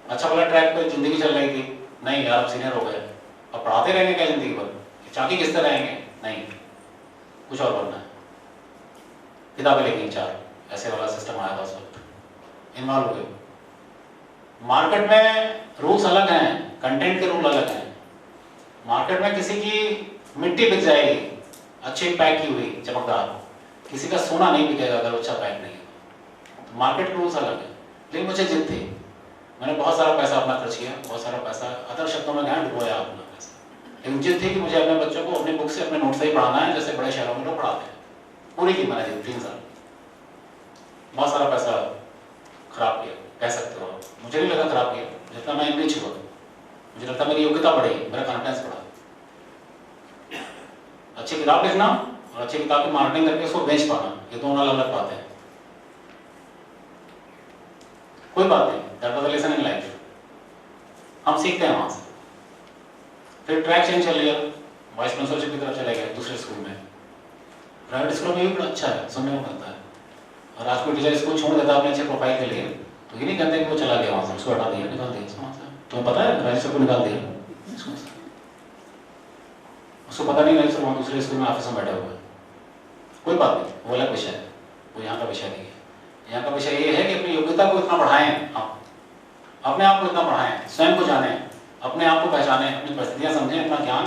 अच्छा भला ट्रैक पे जिंदगी चल रही थी, नहीं यार अब सीनियर हो गए, अब पढ़ाते रहेंगे क्या जिंदगी भर, चाकी किसते रहेंगे, नहीं कुछ और बनना है, किताबें लिखी 4, ऐसे वाला सिस्टम आया था उस वक्त, इन्वॉल्व हुए। मार्केट में रूल्स अलग हैं, कंटेंट के रूल अलग हैं। मार्केट में किसी की मिट्टी बिक जाएगी अच्छी पैक की हुई चमकदार, किसी का सोना नहीं बिकेगा अगर अच्छा पैक नहीं है। तो मार्केट के रूल्स अलग है। लेकिन मुझे जिद थी, मैंने बहुत सारा पैसा अपना खर्च किया, बहुत सारा पैसा अदर शब्दों में कहा डुबोया अपना पैसा, लेकिन जिद थी कि मुझे अपने बच्चों को अपनी बुक से अपने नोट से ही पढ़ाना है जैसे बड़े शहरों में लोग पढ़ाते हैं। पूरी की मैंने जिद 3 साल, बहुत सारा पैसा खराब किया कह सकते हो। मुझे नहीं लगा खराब किया, जितना मैं इंग्लिश हुआ मुझे लगता मेरी योग्यता बढ़ी, मेरा कॉन्फिडेंस बढ़ा। अच्छी किताब लिखना और अच्छी किताब की मार्केटिंग करके उसको बेच पाना, ये दोनों अलग अलग बातें हैं। कोई बात नहीं, that was a lesson in life, हम सीखते हैं वहां से। फिर ट्रैक चेंज कर लिया, वाइस प्रिंसिपलशिप की तरफ चले गए दूसरे स्कूल में। प्राइवेट स्कूल में भी बड़ा अच्छा है, सुनने को मिलता है। और आज कोई टीचर स्कूल छोड़ देता है अपने अच्छे प्रोफाइल के लिए, तो ये नहीं कहते कि वो चला गया वहां से, उसको हटा दिया, निकाल दिया वहां से। तुम्हें पता है रजिस्टर को निकाल दिया, उसको पता नहीं रजिस्टर वहां दूसरे स्कूल में ऑफिस में बैठा हुआ है। कोई बात नहीं, वो अलग विषय है, वो यहाँ का विषय नहीं है। यहाँ का विषय ये है कि अपनी योग्यता को इतना बढ़ाएं, आप अपने आप को इतना बढ़ाएं, स्वयं को जानें, अपने आप को पहचानें, अपनी परिस्थितियां समझें, अपना ज्ञान,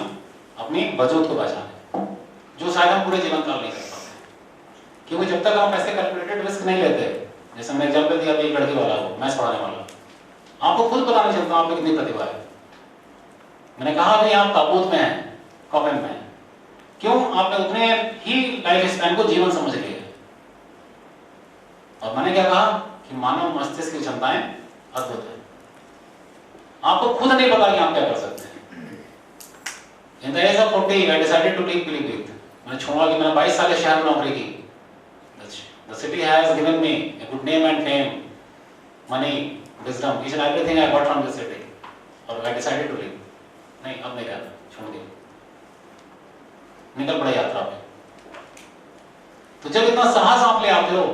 अपनी वजूद को पहचानें, जो शायद हम पूरे जीवन काल नहीं कर पाते। क्योंकि जब तक हम ऐसे कैलकुलेटेड रिस्क नहीं लेते, जैसे मैंने एग्जाम्पल दिया एक लड़की वाला को, मैथ्स पढ़ाने वाला, आपको खुद पता नहीं चलता आप में कितनी प्रतिभा है। मैंने कहा कि आप ताबूत में हैं, कॉफिन में हैं, क्यों? आपने उतने ही लाइफ स्पैन को जीवन समझ लिया। और मैंने क्या कहा कि मानव मस्तिष्क की क्षमताएं अद्भुत है, आपको खुद नहीं पता कि आप क्या कर सकते हैं। In the age of 40 I decided to take Pilipit। मैंने छोड़ा कि मैंने 22 साल शहर में नौकरी की। The city has given me a good name and fame, money, wisdom, each and everything I got from this city। और I decided to leave। नहीं, अब नहीं रहना, छोड़ दिया, निकल पड़े यात्रा पे। तो जब इतना साहस आप ले आते हो,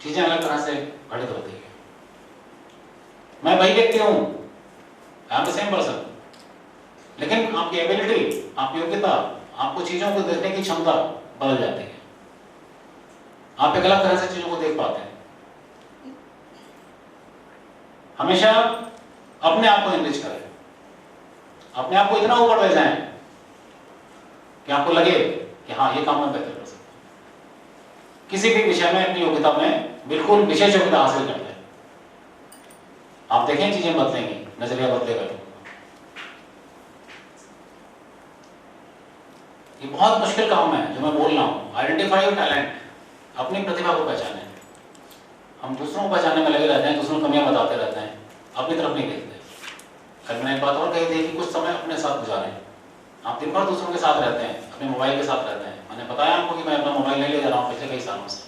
चीजें अलग तरह से घटित होती है। मैं वही व्यक्ति हूं, I am the same person, लेकिन आपकी एबिलिटी, आपकी योग्यता, आपको चीजों को देखने की क्षमता बदल जाती है। आप एक अलग तरह से चीजों को देख पाते हैं। हमेशा अपने आप को एनरिच करें, अपने आप को इतना ऊपर ले जाएं कि आपको लगे कि हाँ ये काम मैं बेहतर कर सकता हूं। किसी भी विषय में अपनी योग्यता में बिल्कुल विशेष योग्यता हासिल कर लें। आप देखें चीजें बदलेंगी, नजरिया बदलेगा। ये बहुत मुश्किल काम है जो मैं बोल रहा हूं। आइडेंटिफाई योर टैलेंट, अपनी प्रतिभा को पहचानें। हम दूसरों को पहचानने में लगे रहते हैं, दूसरों को कमियां बताते रहते हैं, अपनी तरफ नहीं देखते। कल मैंने एक बात और कही थी कि कुछ समय अपने साथ गुजारें। आप दिन भर दूसरों के साथ रहते हैं, अपने मोबाइल के साथ रहते हैं। मैंने बताया आपको कि मैं अपना मोबाइल नहीं ले जा रहा हूँ पिछले कई सालों से।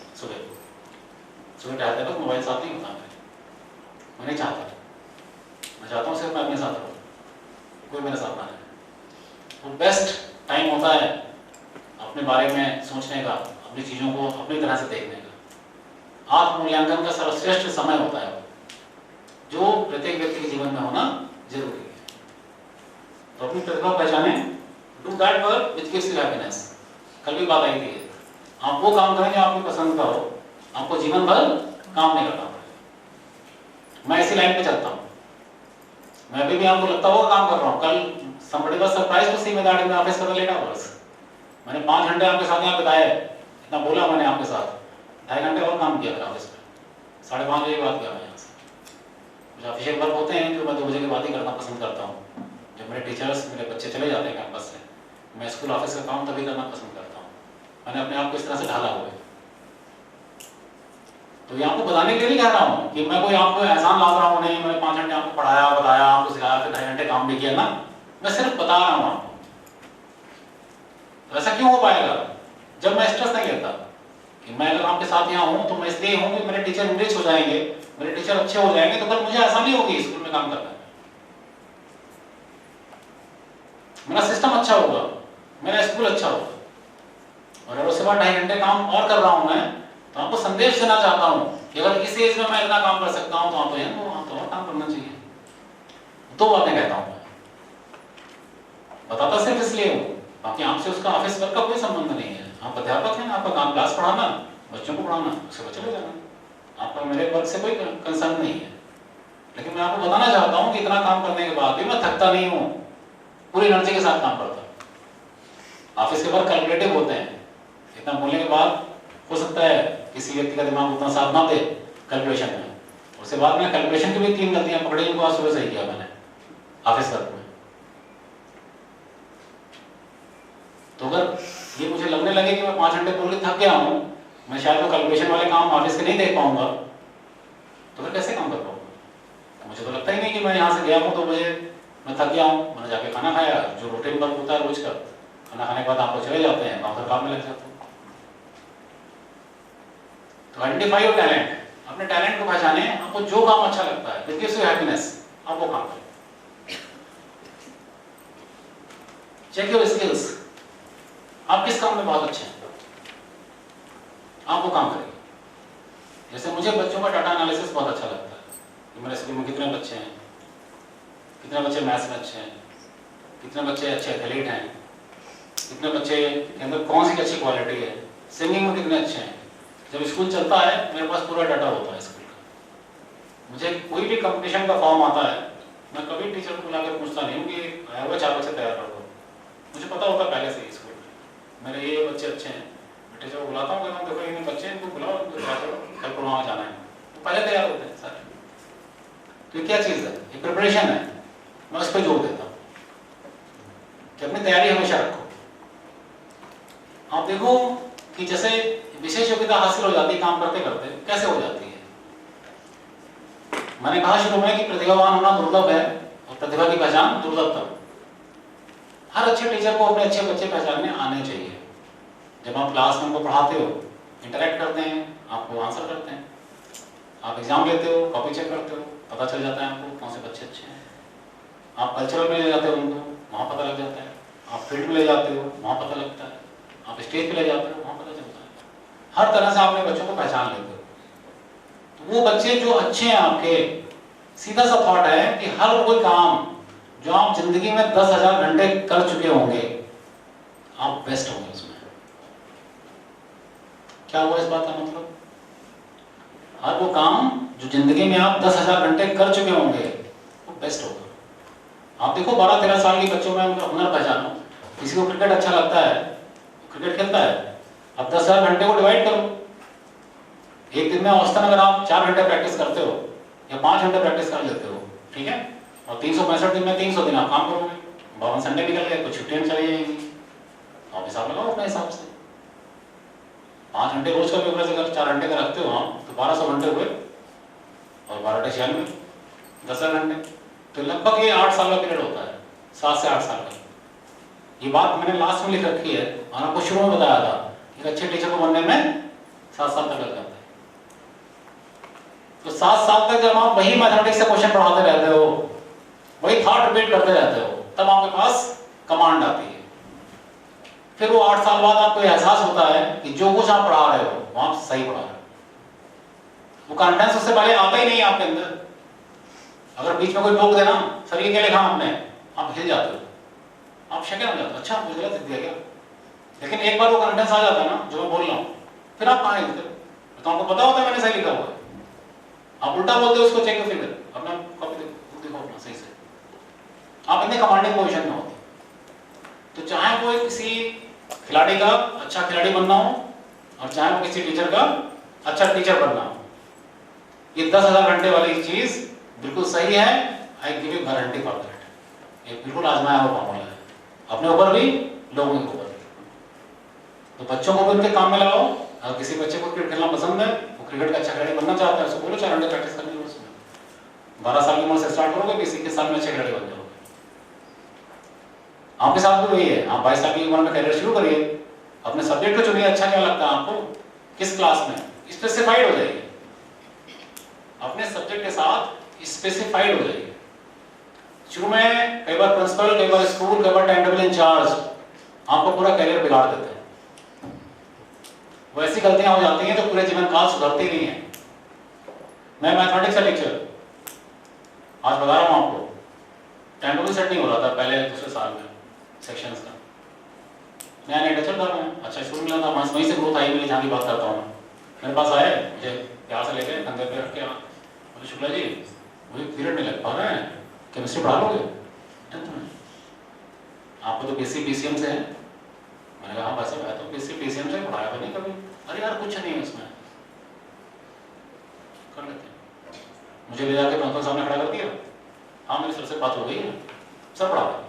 सुबह टहलते वक्त मोबाइल साथ नहीं होता, मैं नहीं चाहता। मैं चाहता हूँ सिर्फ मैं अपने साथ रहूँ, कोई मेरे साथ ना रहे। तो बेस्ट टाइम होता है अपने बारे में सोचने का, अपनी चीज़ों को अपनी तरह से देखने का। आत्ममूल्यांकन का सर्वश्रेष्ठ समय होता है जो प्रत्येक व्यक्ति के जीवन में होना जरूरी है। तो अपनी प्रतिभा पहचाने, do that work which gives you happiness. कल भी बात आई थी, आप वो काम करें जो आपकी पसंद का हो, आपको जीवन भर काम नहीं करना पड़ेगा। मैं इसी लाइन पे चलता हूँ। मैं अभी भी आपको लगता होगा काम कर रहा हूँ। कल somebody was surprised to see me that in the office for the late hours। मैंने 5 घंटे आपके साथ यहाँ बिताए, इतना बोला मैंने आपके साथ, 2.5 घंटे और काम किया ऑफिस में, 5:30 बजे बात किया मैं यहाँ से। मुझे ऑफिशियल वर्क होते हैं जो मैं 2 बजे के बाद ही करना पसंद करता हूँ। जब मेरे टीचर्स, मेरे बच्चे चले जाते हैं कैंपस से, मैं स्कूल ऑफिस का काम तभी करना पसंद करता हूँ। मैंने अपने आप को इस तरह से ढाला हुआ है। तो ये आपको बताने के लिए नहीं कह रहा हूँ कि मैं कोई आपको एहसान ला रहा हूँ, नहीं मैंने 5 घंटे आपको पढ़ाया, बताया, आपको सिखाया, फिर 2.5 घंटे काम भी किया ना। मैं सिर्फ बता रहा हूँ आपको। तो ऐसा क्यों हो पाएगा जब मैं स्ट्रेस नहीं लेता कि मैं अगर आपके साथ यहाँ हूँ तो मैं इसलिए हूँ कि मेरे टीचर इंग्लिश हो जाएंगे, मेरे टीचर अच्छे हो जाएंगे, तो कल मुझे आसानी होगी स्कूल में काम करना। मेरा सिस्टम अच्छा होगा, मेरा स्कूल अच्छा होगा। और अगर उसके बाद 2.5 घंटे काम और कर रहा हूँ मैं, तो आपको संदेश देना चाहता हूँ कि अगर इस एज में मैं इतना काम कर सकता हूँ तो आप तो और काम करना चाहिए। दो बातें कहता हूँ मैं, बताता सिर्फ इसलिए हूँ, बाकी आपसे उसका ऑफिस वर्क का कोई संबंध नहीं है। आप अध्यापक हैं, आपका काम क्लास पढ़ाना, बच्चों को पढ़ाना, उससे बच्चे को जाना, आपका मेरे वर्क से कोई कंसर्न नहीं है। लेकिन मैं आपको बताना चाहता हूँ कि इतना काम करने के बाद भी मैं थकता नहीं हूँ, पूरी एनर्जी के साथ काम करता हूँ। ऑफिस के वर्क कैलकुलेटिव होते हैं, इतना बोलने के बाद हो सकता है किसी व्यक्ति का दिमाग उतना साथ ना दे कैलकुलेशन में, उसके बाद में कैलकुलेशन की भी 3 गलतियां पकड़ी, इनको आज सुबह सही किया मैंने ऑफिस वर्क में। तो अगर ये मुझे लगने लगे कि मैं 5 घंटे बोल के थक गया हूँ, मैं शायद वो कैलकुलेशन वाले काम ऑफिस के नहीं देख पाऊंगा, तो फिर कैसे काम कर पाऊंगा? मुझे तो लगता ही नहीं कि मैं यहाँ से गया हूँ 2 बजे मैं थक गया हूँ, मैंने जाके खाना खाया, जो रूटीन वर्क होता है रोज का, खाना खाने के बाद आप लोग चले जाते हैं, फिर काम में लग जाते हैं। तो आइडेंटिफाई योर टैलेंट, अपने टैलेंट को पहचाने, आपको जो काम अच्छा लगता है, विच गिव्स यू हैप्पीनेस, आप वो काम करें। चेक योर स्किल्स, आप किस काम में बहुत अच्छे हैं, आप वो काम करेंगे। जैसे मुझे बच्चों का डाटा एनालिसिस बहुत अच्छा लगता है कि मेरे स्कूल में कितने बच्चे हैं, कितने बच्चे मैथ्स में अच्छे हैं, कितने बच्चे अच्छे एथलीट हैं, कितने बच्चे के अंदर कौन सी अच्छी क्वालिटी है, सिंगिंग में कितने अच्छे हैं। जब स्कूल चलता है मेरे पास पूरा डाटा होता है स्कूल का। मुझे कोई भी कंपटीशन का फॉर्म आता है, मैं कभी टीचर को बुलाकर पूछता नहीं हूँ कि आया हुआ 4 बच्चे तैयार कर दो, मुझे पता होता पहले से ही स्कूल में मेरे ये बच्चे अच्छे हैं। मैं टीचर को बुलाता हूँ, कहता हूँ देखो ये बच्चे इनको बुलाओ, कल को वहाँ जाना है, तो पहले तैयार होते हैं सारे। तो ये क्या चीज़ है, ये प्रिपरेशन है, मैं उस पर जोर देता हूँ कि अपनी तैयारी हमेशा रखो। आप देखो कि जैसे विशेष योग्यता हासिल हो जाती है काम करते करते, कैसे हो जाती है? मैंने कहा शुरू में कि प्रतिभावान होना दुर्लभ है और प्रतिभा की पहचान दुर्लभतम। हर अच्छे टीचर को अपने अच्छे बच्चे पहचानने आने चाहिए। जब आप क्लास में उनको पढ़ाते हो, इंटरेक्ट करते हैं, आपको आंसर करते हैं, आप एग्जाम लेते हो, कॉपी चेक करते हो, पता चल जाता है आपको कौन से बच्चे अच्छे हैं। आप कल्चरल में ले जाते हो उनको, वहाँ पता लग जाता है। आप फील्ड में ले जाते हो, वहाँ पता लगता है। आप स्टेज पे ले जाते हो, वहाँ पता चलता है। हर तरह से आप अपने बच्चों को पहचान लेते हो। तो वो बच्चे जो अच्छे हैं आपके, सीधा सा थॉट है कि हर कोई काम जो आप जिंदगी में 10,000 घंटे कर चुके होंगे, आप बेस्ट होंगे उसमें। क्या हुआ इस बात का मतलब? हर वो काम जो जिंदगी में आप 10,000 घंटे कर चुके होंगे, वो बेस्ट होगा। आप देखो 12-13 साल के बच्चों में उनका हुनर पहचानो। किसी को क्रिकेट अच्छा लगता है, क्रिकेट खेलता है, अब 10,000 घंटे को डिवाइड करो। एक दिन में औसतन अगर आप 4 घंटे प्रैक्टिस करते हो या 5 घंटे प्रैक्टिस कर लेते हो, ठीक है, और 365 दिन में 300 दिन आप काम करोगे, 52 संडे निकल गए, कुछ छुट्टियां चली जाएंगी, आप हिसाब लगाओ अपने हिसाब से। 5 घंटे रोज का भी अगर 4 घंटे का रखते हो आप, तो 1200 घंटे हुए, और 12 96, 10,000 घंटे, तो लगभग ये 8 साल का पीरियड होता है, 7 से 8 साल का। ये बात मैंने लास्ट में लिख रखी है, और आपको शुरू में बताया था कि अच्छे टीचर को बनने में 7 साल तक लग जाता है। तो 7 साल तक जब आप वही मैथमेटिक्स से क्वेश्चन पढ़ाते रहते हो, वही थॉट रिपीट करते रहते हो, तब आपके पास कमांड आती है। फिर वो 8 साल बाद आपको एहसास होता है कि जो कुछ आप पढ़ा रहे हो वो आप सही पढ़ा रहे हो। वो कॉन्फिडेंस उससे पहले आता ही नहीं आपके अंदर। अगर बीच में कोई टोक देना, सर ये क्या लिखा आपने, आप हिल जाते हो, आप शक्य हो जाते हो, अच्छा मुझे गलत लिख दिया क्या। लेकिन एक बार वो कॉन्फिडेंस आ जाता है ना, जो मैं बोल रहा हूँ, फिर आप कहाँ हिलते हो? तो आपको पता होता है मैंने सही लिखा हुआ है, आप उल्टा बोलते हो, उसको चेक करो, फिर अपना कॉपी देखो अपना सही से, आप इतने कमांडिंग पोजीशन में होते। तो चाहे वो किसी खिलाड़ी का अच्छा खिलाड़ी बनना हो, और चाहे वो किसी टीचर का अच्छा टीचर बनना हो, ये 10,000 घंटे वाली चीज बिल्कुल सही है। I give you guarantee for that. ये बिल्कुल आजमाया हुआ फॉर्मूला है, अपने ऊपर भी, लोगों के ऊपर भी। तो बच्चों को भी उनके काम में लगाओ। अगर किसी बच्चे को क्रिकेट खेलना पसंद है, वो क्रिकेट का अच्छा खिलाड़ी बनना चाहता है, उसको बोलो 4 घंटे प्रैक्टिस करनी है उसमें। 12 साल की उम्र से स्टार्ट करोगे, 21 साल में अच्छे खिलाड़ी बन जाओगे। आपके साथ भी वही है, आप 22 साल की उम्र में करियर शुरू करिए, अपने सब्जेक्ट को चुनिए, अच्छा क्या लगता है आपको, किस क्लास में, स्पेसिफाइड हो जाइए, अपने सब्जेक्ट के साथ स्पेसिफाइड हो जाइए। शुरू में कई बार प्रिंसिपल, कई बार स्कूल, कई बार टाइम टेबल इंचार्ज आपको पूरा करियर बिगाड़ देते हैं। वो ऐसी गलतियां हो जाती हैं जो पूरे जीवन काल सुधरती नहीं है। मैं मैथमेटिक्स का टीचर आज बता रहा हूं आपको, टाइम टेबल सेट नहीं हो रहा था पहले दूसरे साल में सेक्शंस का। नया नया टीचर था मैं, अच्छा स्कूल मिला था, वहीं से ग्रोथ आई मेरी, जहाँ की बात करता हूँ मैं। मेरे पास आए, मुझे प्यार से लेके कंधे पे रख के, बोले शुक्ला जी मुझे पीरियड नहीं लग पा रहा है, केमिस्ट्री पढ़ा लोगे? आपको तो बीसी पीसीएम से है। मैंने कहा हाँ भाई साहब मैं तो बीसी पीसीएम से पढ़ाया तो नहीं कभी। अरे यार कुछ नहीं है उसमें, कर लेते हैं। मुझे ले जाके प्रिंसिपल सामने खड़ा कर दिया, हाँ मेरी सर से बात हो गई है, सर पढ़ा रहे।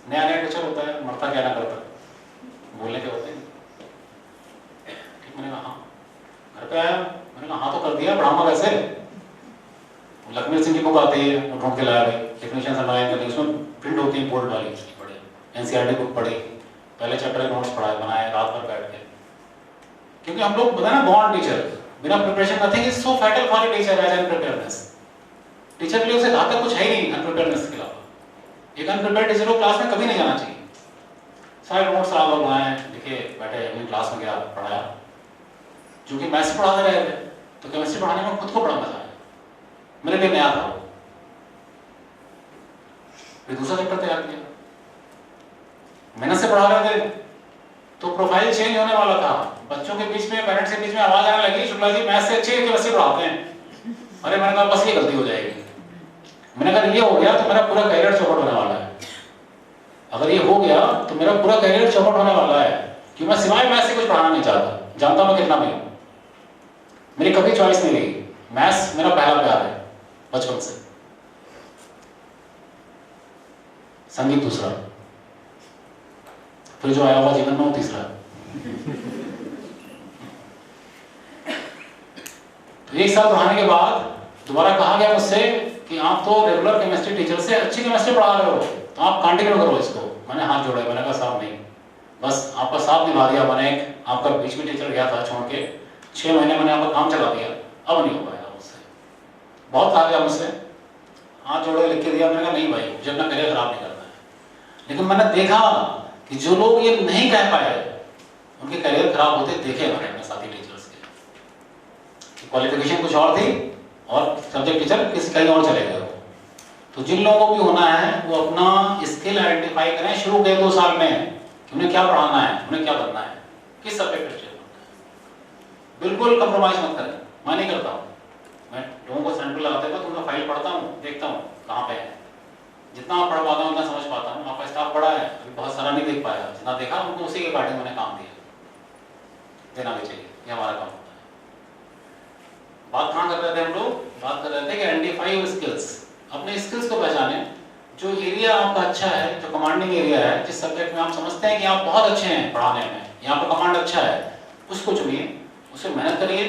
नया नया टीचर होता है, मरता क्या ना करता, बोलने के होते हैं। ठीक, मैंने कहा हाँ। घर पे आया, मैंने कहा हाँ तो कर दिया, पढ़ाऊंगा कैसे? लखमीर सिंह की बुक आती है, वो ढूंढ के लाया भाई, डेफिनेशन अंडरलाइन करके, उसमें प्रिंट होती है बोल्ड वाली, पढ़े। एनसीईआरटी बुक पढ़ी, पहले चैप्टर के नोट्स पढ़ाए, बनाए रात भर बैठ के। क्योंकि हम लोग बताए ना बॉर्न टीचर, बिना preparation nothing is so fatal for a teacher as unpreparedness. Teacher के लिए उसे घातक कुछ है ही नहीं अनप्रिपेयर्डनेस के अलावा। एक अनप्रिपेयर्ड टीचर को क्लास में कभी नहीं जाना चाहिए। सारे नोट्स आप लोग बनाए, लिखे, बैठे, अपनी क्लास में गया, पढ़ाया। जो कि मैथ्स पढ़ाते रहे थे, तो केमिस्ट्री पढ़ाने में खुद को बड़ा मजा आया, मेरे लिए नया था। फिर दूसरा चैप्टर तैयार किया, मेहनत से पढ़ा रहे थे, तो प्रोफाइल चेंज होने वाला था। बच्चों के बीच में, पेरेंट्स के बीच में आवाज आने लगी, शुक्ला जी मैथ्स से अच्छे केमिस्ट्री पढ़ाते हैं। अरे मैंने कहा बस ये गलती हो जाएगी। मैंने कहा ये हो गया तो मेरा पूरा करियर चौपट होने वाला है। अगर ये हो गया तो मेरा पूरा करियर चौपट होने वाला है, कि मैं सिवाय मैथ्स से कुछ पढ़ाना नहीं चाहता। जानता मैं कितना भी हूं, मेरी कभी चॉइस नहीं रही, मैथ्स मेरा पहला प्यार है बचपन से, संगीत दूसरा, फिर जो आया हुआ जीवन में वो तीसरा। तो एक साल पढ़ाने के बाद दोबारा कहा गया मुझसे कि आप तो रेगुलर केमिस्ट्री टीचर से अच्छी केमिस्ट्री पढ़ा रहे हो, तो आप कंटिन्यू करो इसको। मैंने हाथ जोड़े, मैंने कहा साहब नहीं, बस आपका साथ निभा दिया मैंने। एक आपका बीच में टीचर गया था छोड़ के, 6 महीने मैंने आपका काम चला दिया, अब नहीं हो पाएगा मुझसे। बहुत कहा गया मुझसे, हाथ जोड़े लिख के दिया। मैंने कहा नहीं भाई, मुझे अपना करियर खराब नहीं करना है। लेकिन मैंने देखा कि जो लोग ये नहीं कह पाए, उनके करियर खराब होते देखे मैंने अपने साथी टीचर्स के। क्वालिफिकेशन कुछ और थी और सब्जेक्ट टीचर किसी कहीं और चले गए। तो जिन लोगों को भी होना है वो अपना स्किल आइडेंटिफाई करें शुरू के 2 साल में, कि उन्हें क्या पढ़ाना है, उन्हें क्या बनना है, किस सब्जेक्ट टीचर बनना है। बिल्कुल कंप्रोमाइज मत करें, मैं नहीं करता हूँ। मैं लोगों को सेंटर लगाते हुए उनका फाइल पढ़ता हूँ, देखता हूँ कहाँ पे है, जितना पढ़ पाता हूँ उतना समझ पाता हूँ। आपका स्टाफ बड़ा है, अभी बहुत सारा नहीं देख पाया, जितना देखा उनको उसी के पार्टी मैंने काम दिया, देना भी चाहिए, ये हमारा काम होता है। बात कहाँ कर रहे थे हम लोग? बात कर रहे थे कि आइडेंटिफाई योर स्किल्स, अपने स्किल्स को पहचाने। जो एरिया आपका अच्छा है, जो कमांडिंग एरिया है, जिस सब्जेक्ट में आप समझते हैं कि आप बहुत अच्छे हैं पढ़ाने में, यहाँ पर कमांड अच्छा है, उसको चुनिए, उससे मेहनत करिए।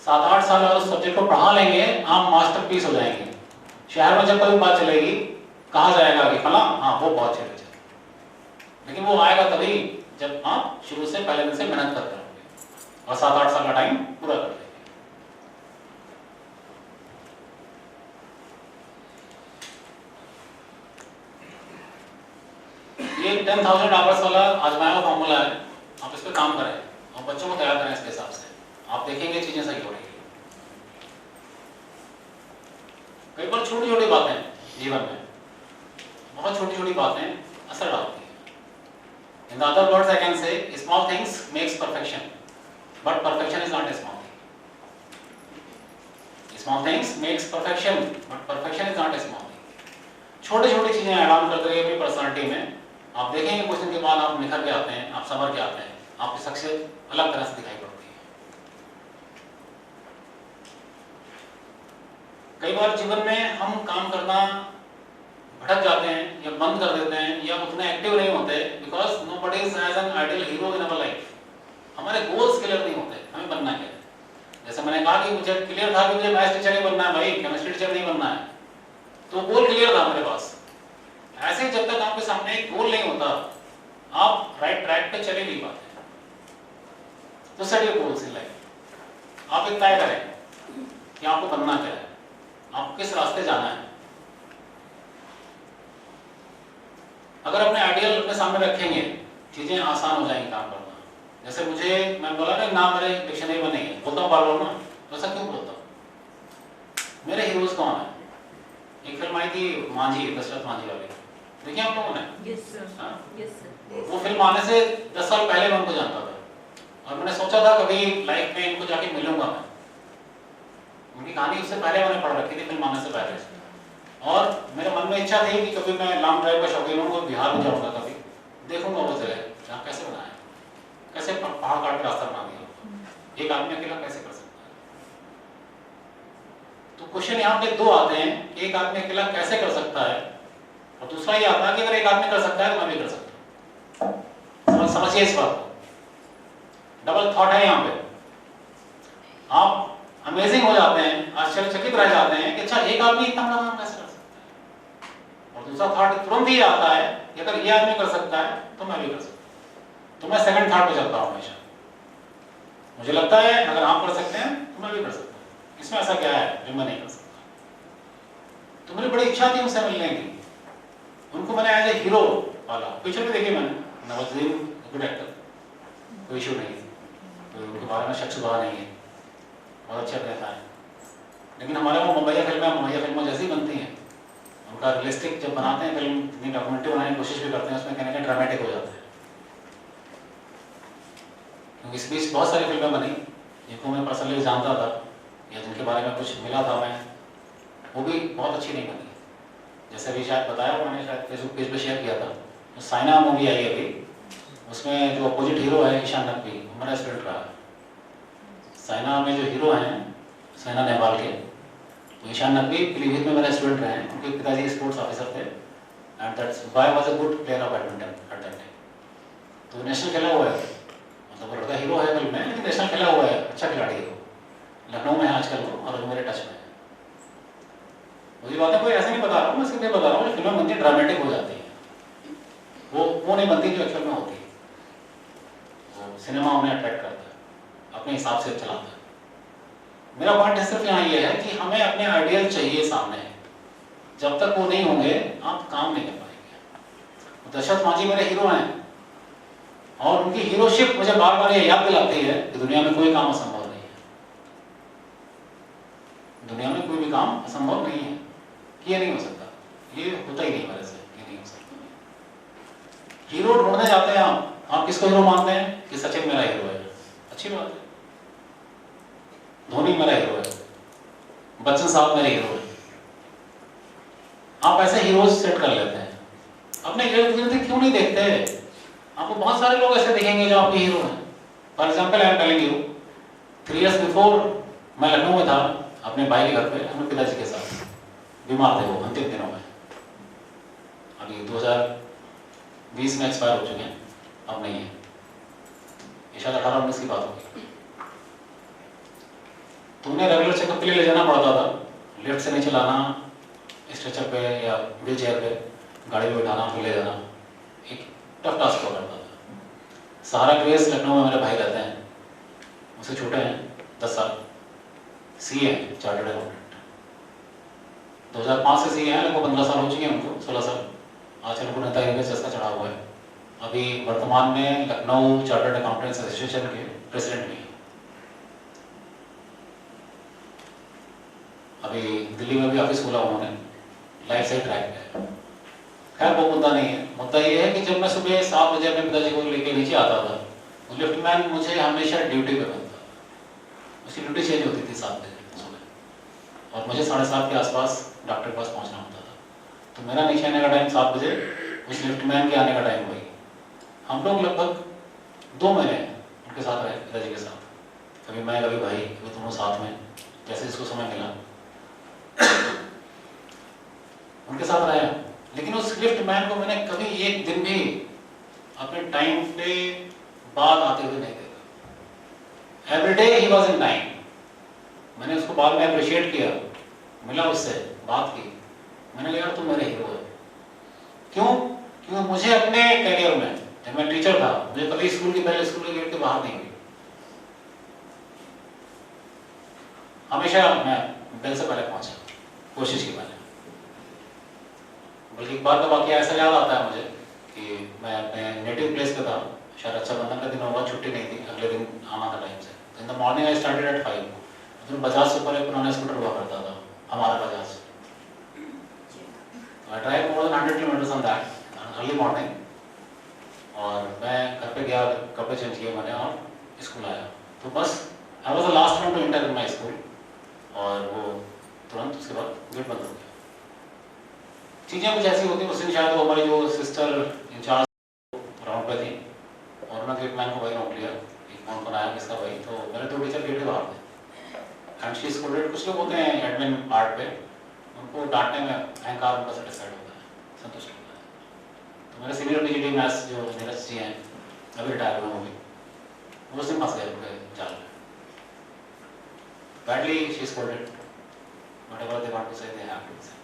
7-8 साल अगर उस सब्जेक्ट को पढ़ा लेंगे, आप मास्टरपीस हो जाएंगे। शहर में जब कभी बात चलेगी, कहा जाएगा कि फला हाँ वो बहुत अच्छे टीचर, लेकिन वो आएगा तभी जब आप शुरू से पहले दिन से मेहनत करते रहोगे और 7-8 साल का टाइम पूरा कर लेंगे। ये 10,000 आवर्स वाला आजमाया हुआ फॉर्मूला है, आप इस पर काम करें और बच्चों को तैयार करें इसके हिसाब से, आप देखेंगे चीजें सही हो रही है। कई बार छोटी छोटी बातें जीवन में, बहुत छोटी छोटी बातें असर डालती हैं। In other words I can say small things makes perfection, but perfection is not a small thing. Small things makes perfection, but perfection is not a small thing. छोटी छोटी चीजें ऐड ऑन करते रहिए अपनी पर्सनालिटी में, आप देखेंगे कुछ दिन के बाद आप निखर के आते हैं, आप संवर के आते हैं, आपकी शख्सियत अलग तरह से दिखाई पड़ती है। कई बार जीवन में हम काम करना भटक जाते हैं या बंद कर देते हैं या उतने एक्टिव नहीं होते, because nobody is as an ideal hero in our life. हमारे गोल्स क्लियर नहीं होते, हमें बनना क्या है। जैसे मैंने कहा कि मुझे क्लियर था कि मुझे मैथ्स टीचर नहीं बनना है भाई, केमिस्ट्री टीचर नहीं बनना है, तो गोल क्लियर था मेरे पास। ऐसे ही जब तक आपके सामने एक गोल नहीं होता, आप राइट ट्रैक पे चले नहीं पाते। तो set your goals in life. आप एक तय करें कि आपको बनना क्या है, आपको किस रास्ते जाना है। अगर अपने आइडियल अपने सामने रखेंगे, चीजें आसान हो जाएंगी काम करना। जैसे मुझे, मैं बोला ना मेरे डिक्शनरी में नहीं है, बोलता हूँ बार बार ना, वैसा क्यों बोलता हूँ? मेरे हीरोज कौन है? एक फिल्म फिल्म आई थी मांझी, दशरथ मांझी वाली, देखिए आप लोगों ने? Yes sir, yes sir. वो फिल्म आने से 10 साल पहले मैं उनको जानता था और मैंने सोचा था कभी लाइफ में इनको जाके मिलूंगा मैं। उनकी कहानी उससे पहले मैंने पढ़ रखी थी फिल्म आने से पहले, और मेरे मन में इच्छा थी कि कभी मैं लॉन्ग ड्राइव का शौकीन हूँ, बिहार में जाऊँगा, कभी देखूंगा वो जगह जहाँ कैसे बनाया, कैसे पहाड़ काट के रास्ता बना दिया, एक आदमी अकेला कैसे कर सकता है। तो क्वेश्चन यहाँ पे दो आते हैं कि एक आदमी अकेला कैसे कर सकता है, और दूसरा ये आता है कि अगर एक आदमी कर सकता है तो मैं भी कर सकता हूँ। समझिए इस बात को, डबल थॉट है यहाँ पे। आप अमेजिंग हो जाते हैं, आश्चर्यचकित रह जाते हैं कि अच्छा एक आदमी इतना बड़ा काम कैसे कर सकता है, और दूसरा थॉट तुरंत ही आता है कि अगर ये आदमी कर सकता है तो मैं भी कर सकता हूँ। तो मैं सेकंड थॉट पे चलता हूँ हमेशा। मुझे लगता है अगर आप कर सकते हैं तो मैं भी कर सकता हूँ, इसमें ऐसा क्या है जो मैं नहीं कर सकता। तो मेरी बड़ी इच्छा थी उनसे मिलने की। उनको मैंने एज ए हीरो पाला। पिक्चर भी देखी मैंने, नवाजुद्दीन गुड एक्टर, कोई इशू नहीं, तो उनके बारे में शक शुबा नहीं है, बहुत अच्छे अभिनेता है। लेकिन हमारे वो मुंबईया फिल्में जैसी बनती हैं, उनका रियलिस्टिक जब बनाते हैं फिल्म, इतनी डॉक्यूमेंट्री बनाने की कोशिश भी करते हैं, उसमें कहीं ना कहीं ड्रामेटिक हो जाते हैं। क्योंकि इस बीच बहुत सारी फिल्में बनी जिनको मैं पर्सनली जानता था या जिनके बारे में कुछ मिला था मैं, वो भी बहुत अच्छी नहीं बनी। जैसे अभी शायद बताया, मैंने शायद फेसबुक पेज पे शेयर किया था, तो साइना मूवी आई है अभी, उसमें जो अपोजिट हीरो है ईशान नकवी, वो मेरा स्टूडेंट रहा है। साइना में जो हीरो हैं साइना नेहवाल के, तो ईशान नकवी पीलीभीत में मेरे स्टूडेंट रहे हैं। उनके पिताजी स्पोर्ट्स ऑफिसर थे, and that's why was a good player of badminton at that time. तो नेशनल खेला हुआ है, मतलब वो लड़का हीरो है फिल्म में, लेकिन नेशनल खेला हुआ है, अच्छा खिलाड़ी है वो, लखनऊ में है आजकल वो, और मेरे टच में है। मुझे बातें कोई ऐसे नहीं बता रहा हूँ, मैं सिर्फ ये बता रहा हूँ, फिल्में बनती ड्रामेटिक हो जाती है, वो नहीं बनती जो एक्चुअल में होती है। वो सिनेमा उन्हें अट्रैक्ट करता है, अपने हिसाब से चलाता है। मेरा पॉइंट सिर्फ यहाँ ये है कि हमें अपने आइडियल चाहिए सामने, जब तक वो नहीं होंगे आप काम नहीं कर पाएंगे। दशरथ मांझी मेरे हीरो हैं, और उनकी हीरोशिप मुझे बार बार ये याद दिलाती है कि दुनिया में कोई काम असंभव नहीं है। दुनिया में कोई भी काम असंभव नहीं है, कि ये नहीं हो सकता, ये होता ही नहीं मेरे से, ये नहीं हो सकता। हीरो ढूंढने जाते हैं आप किसको हीरो मानते हैं? कि सचिन मेरा हीरो है, अच्छी बात है। धोनी मेरा हीरो है, बच्चन साहब मेरे हीरो है। आप ऐसे हीरोज सेट कर लेते हैं, अपने इर्द गिर्द क्यों नहीं देखते? आपको बहुत सारे लोग ऐसे दिखेंगे जो आपके हीरो हैं। For example I am telling you, 3 years before मैं लखनऊ में था अपने भाई के घर पे, अपने पिताजी के साथ, बीमार थे वो अंतिम दिनों में, अभी 2020 में एक्सपायर हो चुके हैं, अब नहीं है, ये शायद 18-19 की बात होगी। तो उन्हें रेगुलर चेकअप के लिए ले जाना पड़ता था, लिफ्ट से नहीं चलाना, स्ट्रेचर पे या व्हील चेयर पे गाड़ी में बैठाना, फिर ले जाना, एक टफ टास्क हुआ करता था। सहारा ग्रेस लखनऊ में मेरे भाई रहते हैं, मुझसे छोटे हैं 10 साल, सीए हैं, चार्टर्ड अकाउंटेंट, 2005 से सीए हैं, लगभग 15 साल हो चुके हैं उनको, 16 साल। आजकल उनको नेता चस्का चढ़ा हुआ है। अभी वर्तमान में लखनऊ चार्टर्ड अकाउंटेंट्स एसोसिएशन के प्रेसिडेंट भी हैं। अभी दिल्ली में भी ऑफिस खोला उन्होंने, लाइफ सही ट्रैक पे है। खैर वो मुद्दा नहीं है, मुद्दा ये है कि जब मैं सुबह 7 बजे अपने पिताजी को लेके नीचे आता था, तो लिफ्टमैन मुझे हमेशा ड्यूटी पे बनता था। उसकी ड्यूटी चेंज होती थी 7 बजे सुबह, और मुझे 7:30 के आसपास डॉक्टर के पास पहुंचना होता था। तो मेरा नीचे आने का टाइम 7 बजे, उस लिफ्टमैन के आने का टाइम वही। हम लोग लगभग 2 महीने उनके साथ रहे, पिताजी के साथ, कभी मैं कभी भाई, कभी दोनों साथ में, जैसे इसको समय मिला उनके साथ रहा। लेकिन उस लिफ्ट मैन को मैंने कभी एक दिन भी अपने टाइम पे बाद आते हुए नहीं देखा। Every day he was in time. मैंने उसको बाद में अप्रिशिएट किया, मिला उससे, बात की, मैंने कहा यार तुम मेरे हीरो है। क्यों? क्योंकि मुझे अपने करियर में, जब मैं टीचर था, मुझे कभी स्कूल के पहले स्कूल के गेट के बाहर नहीं हुई, हमेशा मैं बेल से पहले पहुंचा, कोशिश की मैंने। बल्कि एक बार का वाकया ऐसा याद आता है मुझे कि मैं अपने नेटिव प्लेस पे था, शायद रक्षाबंधन का दिन होगा, छुट्टी नहीं थी, अगले दिन आना था टाइम से। In the morning I started at 5। तो बजाज सुपर एक पुराना स्कूटर हुआ करता था, हमारा Bajaj, I drive more than 100 kilometres on that early morning, और मैं घर पे गया, कपड़े चेंज किए मैंने और स्कूल आया। तो बस I was the last one two enter in my school, और वो तुरंत उसके बाद गेट बंद हो गया। चीज़ें कुछ ऐसी होती हैं। उस दिन शायद वो हमारी जो सिस्टर इंचार्ज राउंड पे थी, और उन्होंने गेट मैन को वही नोट लिया कि कौन कौन आया किसका वही, तो मेरे 2 टीचर गेट के बाहर थे एंड शी स्कूल्ड। कुछ लोग होते हैं एडमिन पार्ट पे, उनको डांटने में अहंकार उनका सेटिस्फाइड होता है, संतुष्ट होता है। तो मेरे सीनियर पीजीटी मैथ्स जो नीरज जी हैं, अभी रिटायर हुए होंगे, वो उस दिन फंस गए उनके जाल में। Badly she schooled whatever they want to say they have to say।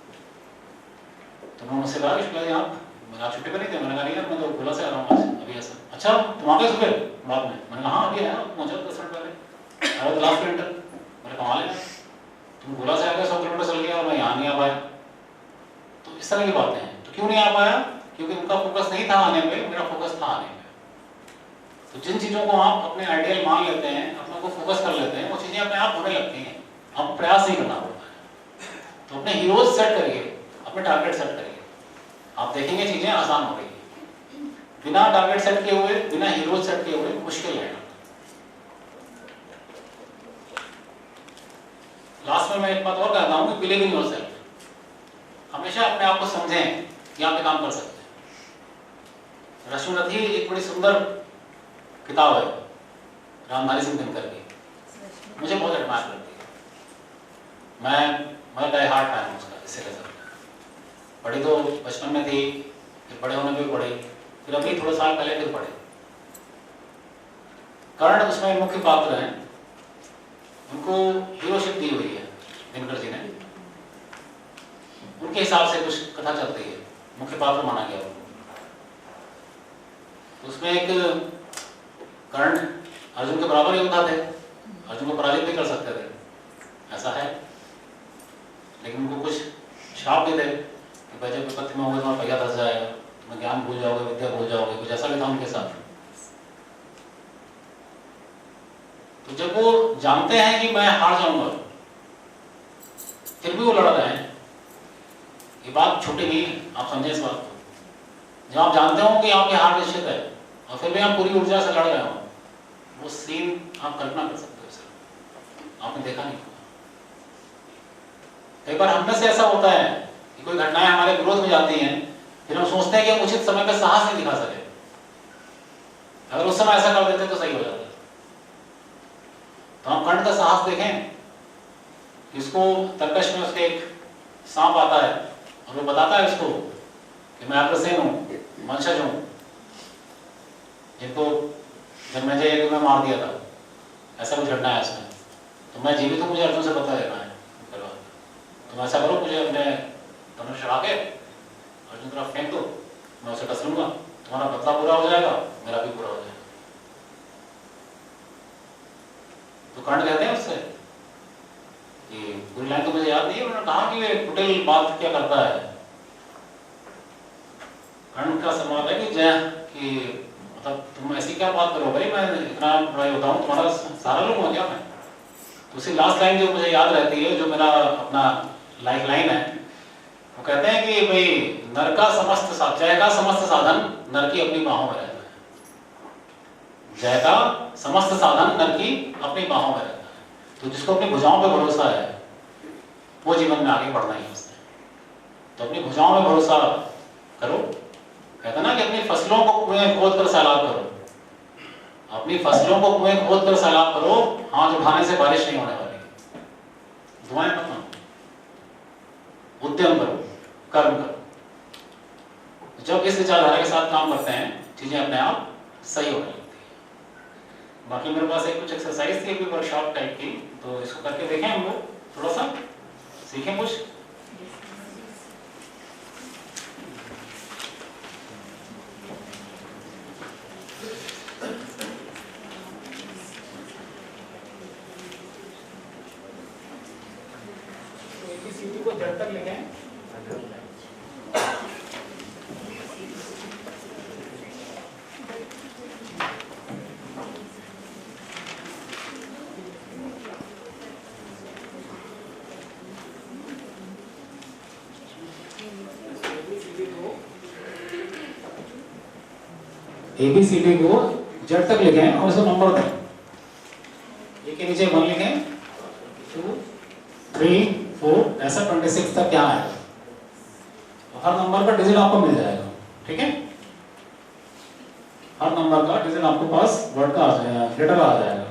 तो मैं मुझसे कहा कि आप आप छुट्टी पर नहीं थे? मैंने कहा नहीं यार, मैं तो गोला से आ रहा हूँ आज, अभी ऐसा। अच्छा तुम आ गए सुबह बाद में? मैंने कहा हाँ अभी आया, पहुँचा 10 मिनट पहले, I was last to enter. मैंने कहा है तुम गोला से आ गए, 100 किलोमीटर चल गया और मैं यहाँ नहीं आ पाया। तो इस तरह की बातें हैं। तो क्यों नहीं आ पाया? क्योंकि उनका फोकस नहीं था आने पे, मेरा फोकस था आने पे। तो जिन चीज़ों को आप अपने आइडियल मान लेते हैं, अपने को फोकस कर लेते हैं, वो चीज़ें अपने आप होने लगती हैं, आप प्रयास नहीं करना पड़ता है। तो अपने हीरोज सेट करिए, अपने टारगेट सेट करिए, आप देखेंगे चीजें आसान हो रही है। बिना टारगेट सेट किए हुए, बिना हीरोज सेट किए हुए मुश्किल है। लास्ट में मैं एक बात और कहता हूं कि बिलीव इन योरसेल्फ। हमेशा अपने आप को समझें कि आप ये काम कर सकते हैं। रश्मिरथी एक बड़ी सुंदर किताब है रामधारी सिंह दिनकर की, मुझे बहुत एडमायर करती है। मैं डाई हार्ट फैन हूँ उसका, इससे कह सकते हैं। पढ़ी तो बचपन में थी, फिर बड़े होने पे भी पढ़ी, फिर अभी थोड़े साल पहले फिर पढ़े। कर्ण उसमें मुख्य पात्र हैं, उनको हीरोशिप दी हुई है दिनकर जी ने, उनके हिसाब से कुछ कथा चलती है, मुख्य पात्र माना गया उनको। उसमें एक कर्ण अर्जुन के बराबर योद्धा थे, अर्जुन को पराजित भी कर सकते थे, ऐसा है। लेकिन उनको कुछ श्राप भी थे कि भाई जब विपत्ति में होगा तुम्हारा पहिया धस जाएगा, तुम्हें ज्ञान भूल जाओगे, विद्या भूल जाओगे, कुछ ऐसा भी था उनके साथ। तो जब वो जानते हैं कि मैं हार जाऊंगा, फिर भी वो लड़ रहे हैं, ये बात छोटी नहीं है, आप समझे इस बात को। जब आप जानते हो कि आपकी हार निश्चित है और फिर भी आप पूरी ऊर्जा से लड़ रहे हो, वो सीन आप कल्पना कर सकते हो सर, आपने देखा नहीं। कई बार हम में से ऐसा होता है कि कोई घटनाएं हमारे विरोध में जाती हैं, फिर हम सोचते हैं कि हम उचित समय पर साहस नहीं दिखा सके। अगर उस समय ऐसा कर देते तो सही हो जाता। तो हम कर्ण का साहस देखें, इसको तर्कश में उसके एक सांप आता है और वो बताता है उसको कि मैं अग्रसेन हूँ, वंशज हूँ, जिनको जन्मेजय यज्ञ में मार दिया था, ऐसा कुछ घटना है उसमें। तो मैं जीवित हूँ, मुझे अर्जुन से पता देना है, तुम ऐसा करो, मुझे अपने धनुष चढ़ा के अर्जुन तरफ फेंक दो, मैं उसे डस लूंगा, तुम्हारा बदला पूरा हो जाएगा, मेरा भी पूरा हो जाएगा। तो कर्ण कहते हैं उससे कि पूरी लाइन तो मुझे याद नहीं है, उन्होंने कहा कि ये कुटिल बात क्या करता है। कर्ण का सवाल है कि मतलब तुम ऐसी क्या बात करो भाई, मैं इतना बड़ा होता हूँ, तुम्हारा सारा लोग हो क्या मैं। तो उसी लास्ट लाइन जो मुझे याद रहती है, जो मेरा अपना लाइफ लाइन है, वो कहते हैं कि भाई नर का समस्त जय का समस्त साधन नर की अपनी बाहों में रहता है। जय का समस्त साधन नर की अपनी बाहों में रहता है। तो जिसको अपनी भुजाओं पे भरोसा है, वो जीवन में आगे बढ़ना ही है उसने। तो अपनी भुजाओं में भरोसा करो। कहते ना कि अपनी फसलों को कुएं खोद कर सैलाब करो, अपनी फसलों को कुएं खोद कर सैलाब करो, हाथ उठाने से बारिश नहीं होने वाली। दुआएं मत मांगो, उद्यम करो, कर्म करो। जब इस विचारधारा के साथ काम करते हैं, चीजें अपने आप सही होने लगती है। बाकी मेरे पास एक कुछ एक्सरसाइज थी अभी वर्कशॉप टाइप की, तो इसको करके देखें हम लोग, थोड़ा सा सीखें कुछ। को जब तक लिखें ABCD को Z तक लिखें और इसको नंबर दें। ये के नीचे 1 लिखें, 2 3 4 ऐसा 26 तक क्या आएगा। तो हर नंबर का डिजिट आपको मिल जाएगा, ठीक है। हर नंबर का डिजिट आपको पास वर्ड का आ जाएगा, लेटर आ जाएगा।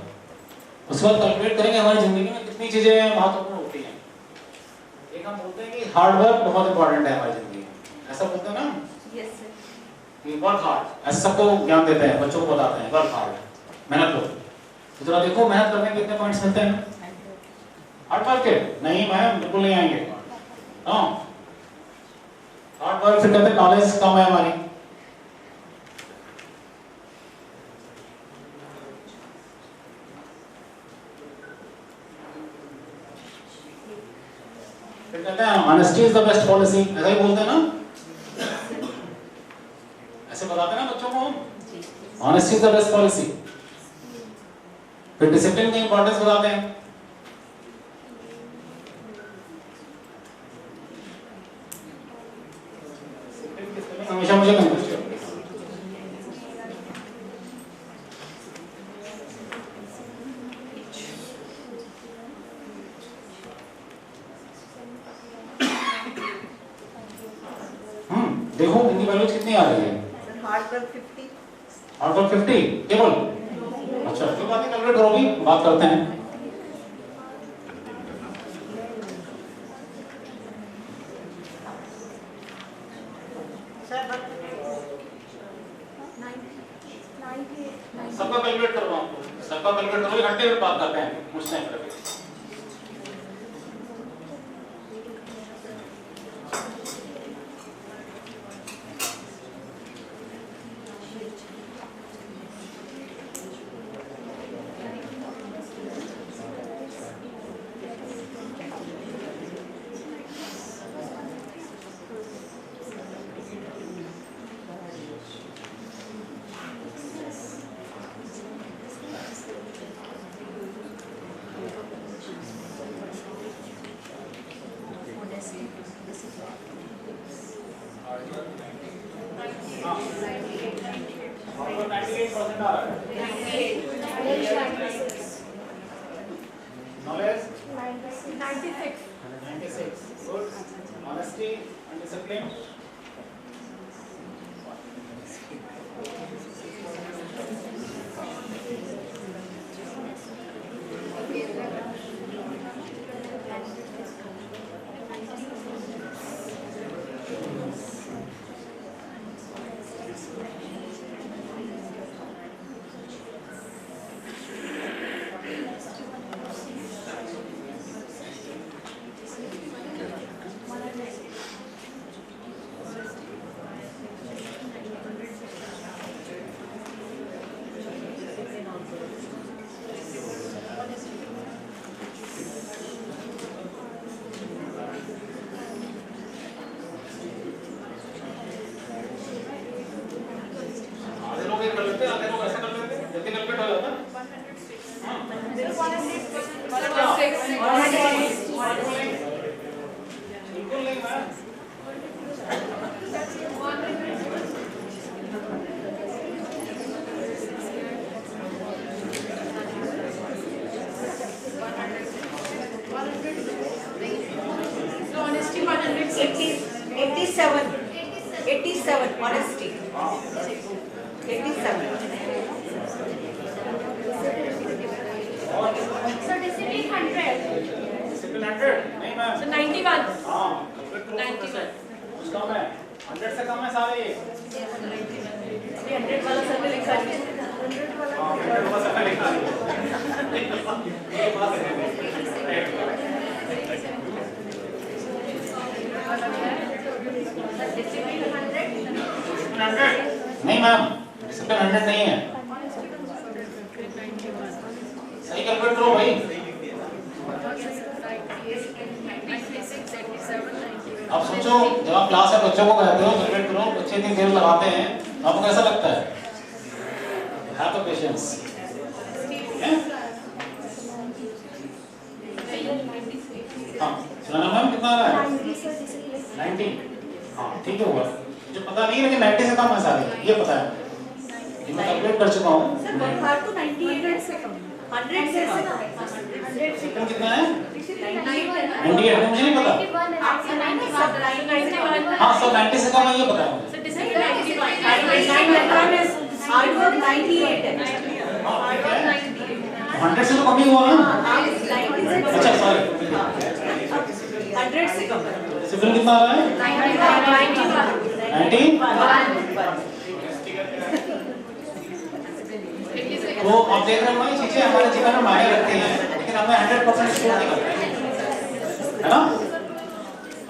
उसके बाद कैलकुलेट करेंगे हमारी जिंदगी में कितनी चीजें महत्वपूर्ण होती हैं। एक हम बोलते हैं कि हार्ड वर्क बहुत इंपॉर्टेंट है हमारी जिंदगी में, ऐसा बोलते हैं ना। Yes sir. वर्क हार्ड, ऐसा सबको ज्ञान देते हैं, बच्चों को बताते हैं वर्क हार्ड, मेहनत करो। तो जरा देखो मेहनत करने के कितने पॉइंट्स मिलते हैं। हार्ड वर्क के नहीं मैम बिल्कुल नहीं आएंगे। हाँ हार्ड वर्क फिर कहते हैं नॉलेज कम है हमारी। फिर कहते हैं honesty is the best policy, ऐसा ही बोलते हैं ना, ऐसे बताते हैं ना बच्चों को हम, honesty is the best policy. फिर डिसिप्लिन की इंपॉर्टेंस बताते हैं। हमेशा मुझे कंफ्यूज करते हैं। देखो इनकी वैल्यूज कितनी आ रही है। हार्ड वर्क 50, हार्ड वर्क 50 केवल। अच्छा कोई बात नहीं, कैलकुलेट करोगी, बात करते हैं। सबका कैलकुलेट करवाओ, सबका कैलकुलेट करो, घंटे में बात करते हैं मुझसे करके। नहीं मैम डिसिप्लिन 100 नहीं है, सही कैलकुलेट करो भाई। अब सोचो जब आप क्लास में बच्चों को कहते हो कैलकुलेट करो, बच्चे इतनी देर लगाते हैं, आपको कैसा लगता है? Have the patience. हाँ सुना मैम कितना आ रहा है? 90। हाँ ठीक है हुआ, मुझे पता नहीं है लेकिन 90 से कम है सारे, ये पता है। ये मैं कैलकुलेट कर चुका हूँ। सर 1 बार तो 98 से कम 100 से कम सेकंड कितना है? 98 98 मुझे नहीं पता। हाँ सब 90 से कम है ये पता है मुझे। हार्ड वर्क 98 है। 100 से तो कम ही हुआ ना। अच्छा सॉरी 100 से कम है। सिविल कितना आ रहा है? 90? तो आप देख रहे हो ये चीजें हमारे जीवन में मायने रखती हैं, लेकिन हमें 100% स्कोर नहीं करते है ना,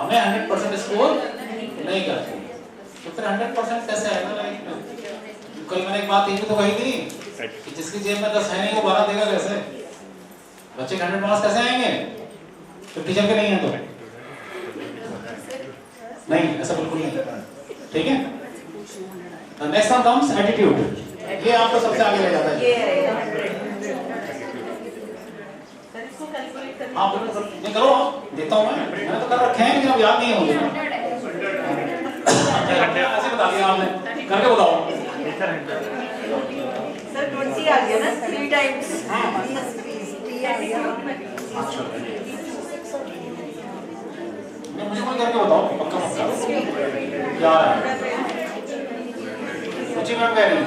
हमें 100% स्कोर नहीं करते। तो फिर 100% कैसे आएगा लाइफ में? कल मैंने एक बात ये भी तो कही थी कि जिसकी जेब में 10 है नहीं वो 12 देगा कैसे? बच्चे 100 मार्क्स कैसे आएंगे तो टीचर के नहीं है तो नहीं, ऐसा बिल्कुल नहीं। ठीक है, नेक्स्ट वन कम्स एटीट्यूड। ये आपको सबसे आगे ले जाता है। ये है 100 सर इसको कैलकुलेट करना। हाँ बिल्कुल नहीं करो, आप देता हूँ मैंने तो कर रखे हैं लेकिन अब याद नहीं होंगे। ऐसे बता दिया आपने, करके बताओ। सर 20 आ गया ना 3 टाइम्स। मुझे कोई करके बताओ पक्का पक्का क्या है? मुझे मैम कह रही है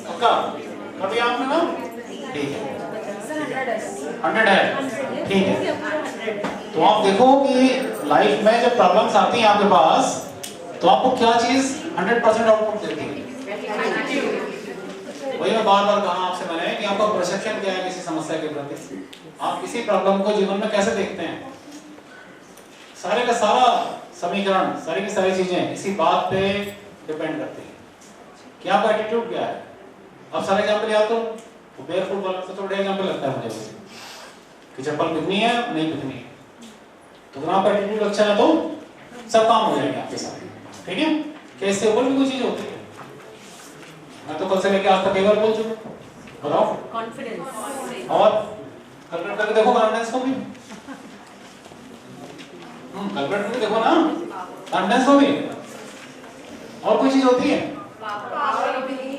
पक्का कर दिया आपने ना? ठीक है 100 है, ठीक है। तो आप देखो कि लाइफ में जब प्रॉब्लम्स आती हैं आपके पास तो आपको क्या चीज 100% आउटपुट देती है? वही मैं बार बार कहा आपसे मैंने कि आपका परसेप्शन क्या है किसी समस्या के प्रति, आप किसी प्रॉब्लम को जीवन में कैसे देखते हैं। सारे का सारा समीकरण, सारी की सारी चीजें इसी बात पे डिपेंड करती है कि आपका एटीट्यूड क्या है। अब सारे एग्जांपल याद करो, तो बेयरफुट वाला सबसे बड़ा एग्जांपल लगता है मुझे कि चप्पल कितनी है नहीं कितनी है। तो अगर आपका एटीट्यूड अच्छा है तो सब काम हो जाएंगे आपके साथ। ठीक है, क्या इससे ऊपर भी कोई चीज होती है? मैं तो कल से लेके आज तक एक बार बोल चुका, बताओ कॉन्फिडेंस और कैलकुलेट करके देखो कॉन्फिडेंस को भी। कैलकुलेट करके देखो ना कॉन्फिडेंस को भी। और कोई चीज होती है?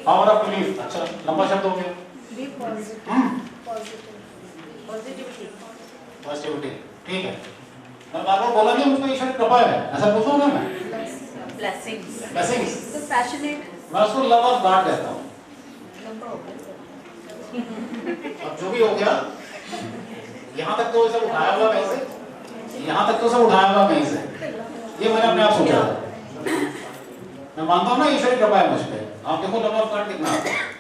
Power of belief. अच्छा लंबा शब्द हो गया। पॉजिटिविटी, ठीक है। मैं बार बार बोला नहीं मुझको ईश्वर की कृपा है, ऐसा पूछूंगा मैं। ब्लेसिंग्स ब्लेसिंग्स, तो पैशनेट मैं उसको लव ऑफ गॉड कहता हूँ। अब जो भी हो गया, यहाँ तक तो सब उठाया हुआ कहीं से, यहाँ तक तो सब उठाया हुआ कहीं से, ये मैंने अपने आप सोचा। मैं मानता हूँ ना ईश्वर की कृपा है मुझ पे। आप देखो लव ऑफ गॉड कितना आता है।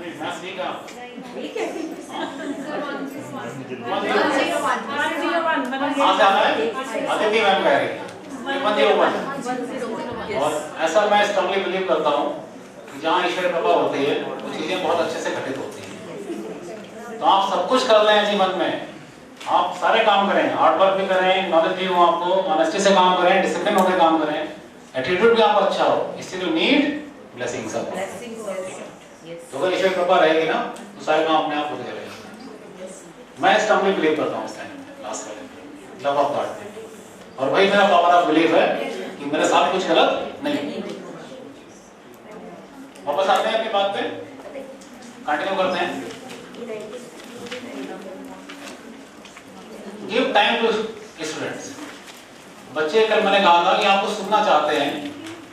नहीं मैं सही कहा। ठीक है कहाँ से आना है? अदिति मैम कह रही है 101। और ऐसा मैं स्ट्रांगली बिलीव करता हूँ कि जहाँ ईश्वर कृपा होती है वो चीजें बहुत अच्छे से घटित होती हैं। तो आप सब कुछ कर रहे हैं जीवन में, आप सारे काम करें, हार्ड वर्क भी करें, नॉलेज भी हो आपको, ऑनेस्टी से काम करें, डिसिप्लिन होकर काम करें, एटीट्यूड भी आपका अच्छा हो, इससे यू नीड ब्लेसिंग्स ऑफ। तो अगर ईश्वर कृपा रहेगी ना तो सारे काम अपने आप होते रहेंगे। मैं स्ट्रांगली बिलीव करता हूँ इस टाइम लास्ट वाले लव ऑफ गॉड में, और वही मेरा पावर ऑफ बिलीफ है कि मेरे साथ कुछ गलत नहीं। वापस आते हैं अपनी बात पे, कंटिन्यू करते हैं। Give time to students. बच्चे कल मैंने कहा था कि आपको सुनना चाहते हैं,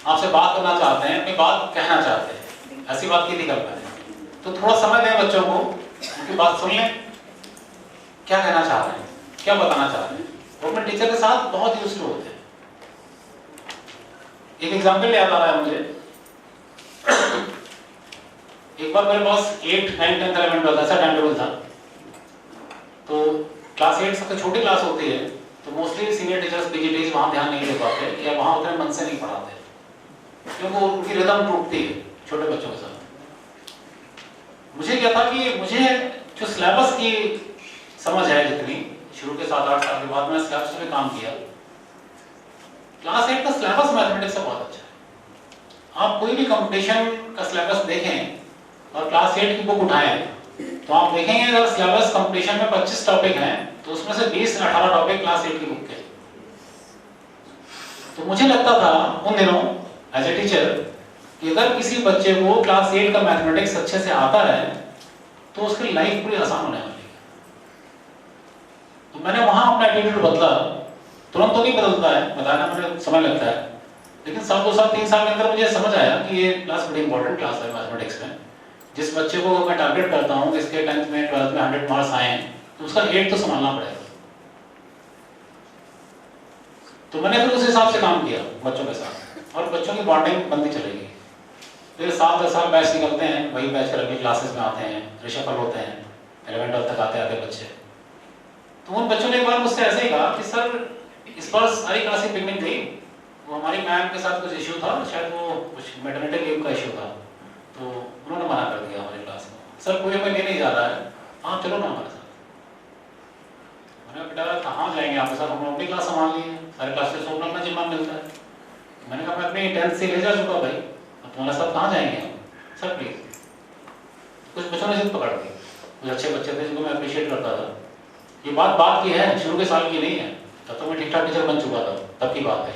आपसे बात करना चाहते हैं, अपनी बात कहना चाहते हैं, ऐसी बात की थी कल मैंने। तो थोड़ा समय दें बच्चों को, उनकी बात सुन लें, क्या कहना चाह रहे हैं, क्या बताना चाह रहे हैं। वो अपने टीचर के साथ बहुत यूज्ड होते हैं। एक एग्जाम्पल याद आ रहा है मुझे। एक बार मेरे पास 8, 9, 10, 11, 12 ऐसा टाइम टेबल था। तो क्लास 8 सबसे छोटी क्लास होती है, तो तो मोस्टली सीनियर टीचर्स पीजीटीज वहाँ ध्यान नहीं दे पाते या वहाँ उतने मन से नहीं पढ़ाते, क्योंकि उनकी रिदम टूटती है छोटे बच्चों के साथ। मुझे क्या था कि मुझे जो सिलेबस की समझ है जितनी, शुरू के 7-8 साल के बाद मैंने सिलेबस में काम किया। क्लास 8 का सिलेबस मैथमेटिक्स से बहुत अच्छा है। आप कोई भी कंपटीशन का सिलेबस देखें और क्लास 8 की बुक उठाएं तो आप देखेंगे अगर सिलेबस कंपटीशन में 25 टॉपिक हैं तो उसमें से 20 से 18 टॉपिक क्लास 8 की बुक के। तो मुझे लगता था उन दिनों एज ए टीचर कि अगर किसी बच्चे को क्लास 8 का मैथमेटिक्स अच्छे से आता है तो उसकी लाइफ पूरी आसान होने वाली है। तो मैंने वहां अपना एटीट्यूड बदला। तुरंत तो नहीं बदलता है, बताना मुझे समय लगता है, लेकिन 2 साल 3 साल के अंदर मुझे समझ आया कि ये क्लास बड़ी इंपॉर्टेंट क्लास है मैथमेटिक्स में। जिस बच्चे को मैं टारगेट करता हूँ कि इसके 10th में 12th में 100 मार्क्स आए तो उसका 8 तो संभालना पड़ेगा। तो मैंने फिर उस हिसाब से काम किया बच्चों के साथ, और बच्चों की बॉन्डिंग बनती चलेगी। फिर 7-10 साल बैच निकलते हैं, वही बैच कर अगली क्लासेस में आते हैं, रिशफल होते हैं, 11 12 तक आते आते बच्चे। तो उन बच्चों ने एक बार मुझसे ऐसे ही कहा कि सर इस बार सारी क्लासें पिकनिक गई, वो हमारी मैम के साथ कुछ इश्यू था, शायद वो कुछ मैटरनिटी लीव का इश्यू था, तो उन्होंने मना कर दिया हमारी क्लास में। सर कोई हमें ले नहीं जा रहा है, हाँ चलो ना हमारे साथ। मैंने बेटा कहाँ जाएंगे आपके साथ, हम अपनी क्लास संभाल ली है, सारे क्लासेस को अपना जिम्मा मिलता है। मैंने कहा मैं अपनी 10th से ले जा चुका भाई, अब तुम्हारे साथ कहाँ जाएंगे हम, सर प्लीज। कुछ बच्चों ने जिद पकड़ दी, कुछ अच्छे बच्चे थे जिनको मैं अप्रिशिएट करता था। ये बात की है, शुरू के साल की नहीं है, तब तो मैं ठीक ठाक टीचर बन चुका था, तब की बात है।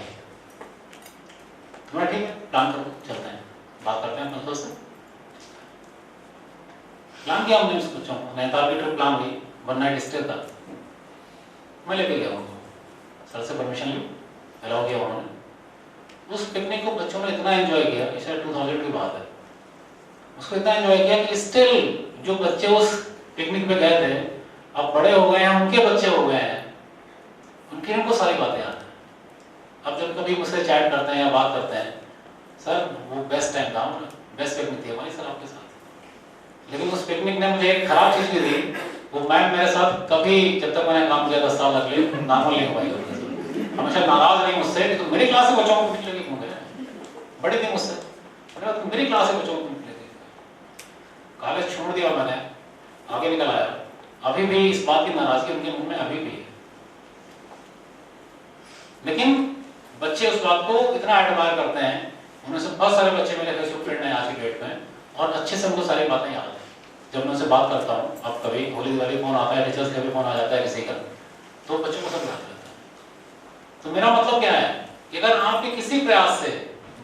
तुम्हारा ठीक है, प्लान करो, चलते हैं, बात करते हैं अपने से। प्लान किया हमने उस बच्चों को, नैनीताल की ट्रिप प्लान हुई, 1 नाइट स्टे था। मैं लेके गया उनको, सर से परमिशन ली, अलाउ किया उन्होंने। उस पिकनिक को बच्चों ने इतना एंजॉय किया, शायद 2000 की बात है, उसको इतना एंजॉय किया कि स्टिल जो बच्चे उस पिकनिक पे गए थे अब बड़े हो गए हैं, उनके बच्चे हो गए हैं, उनकी उनको सारी बातें याद है। अब जब कभी मुझसे चैट करते हैं या बात करते हैं, सर वो बेस्ट टाइम था, बेस्ट पिकनिक थी हमारी सर आपके साथ। लेकिन उस पिकनिक ने मुझे एक खराब चीज भी दी, वो मैम मेरे साथ कभी जब तक मैंने काम किया 10 साल तक नॉर्मल नहीं हो पाई, हमेशा नाराज नहीं मुझसे कि तुम मेरी क्लास से बच्चों को पिकनिक लेके क्यों गए, बड़ी थी मुझसे, तुम मेरी क्लास से बच्चों को पिकनिक लेके। कॉलेज छोड़ दिया मैंने, आगे निकल आया, अभी भी इस बात की नाराजगी उनके मुंह में अभी भी है। लेकिन बच्चे उस बात को इतना एडमायर करते हैं, उनमें से बहुत सारे बच्चे मेरे फेसबुक फ्रेंड हैं आज की डेट में, और अच्छे से उनको सारी बातें याद है। जब मैं उनसे बात करता हूँ, अब कभी होली दिवाली फोन आता है, टीचर्स का भी फोन आ जाता है किसी का, तो बच्चों को सब याद रहता है। तो मेरा मतलब क्या है कि अगर आपके किसी प्रयास से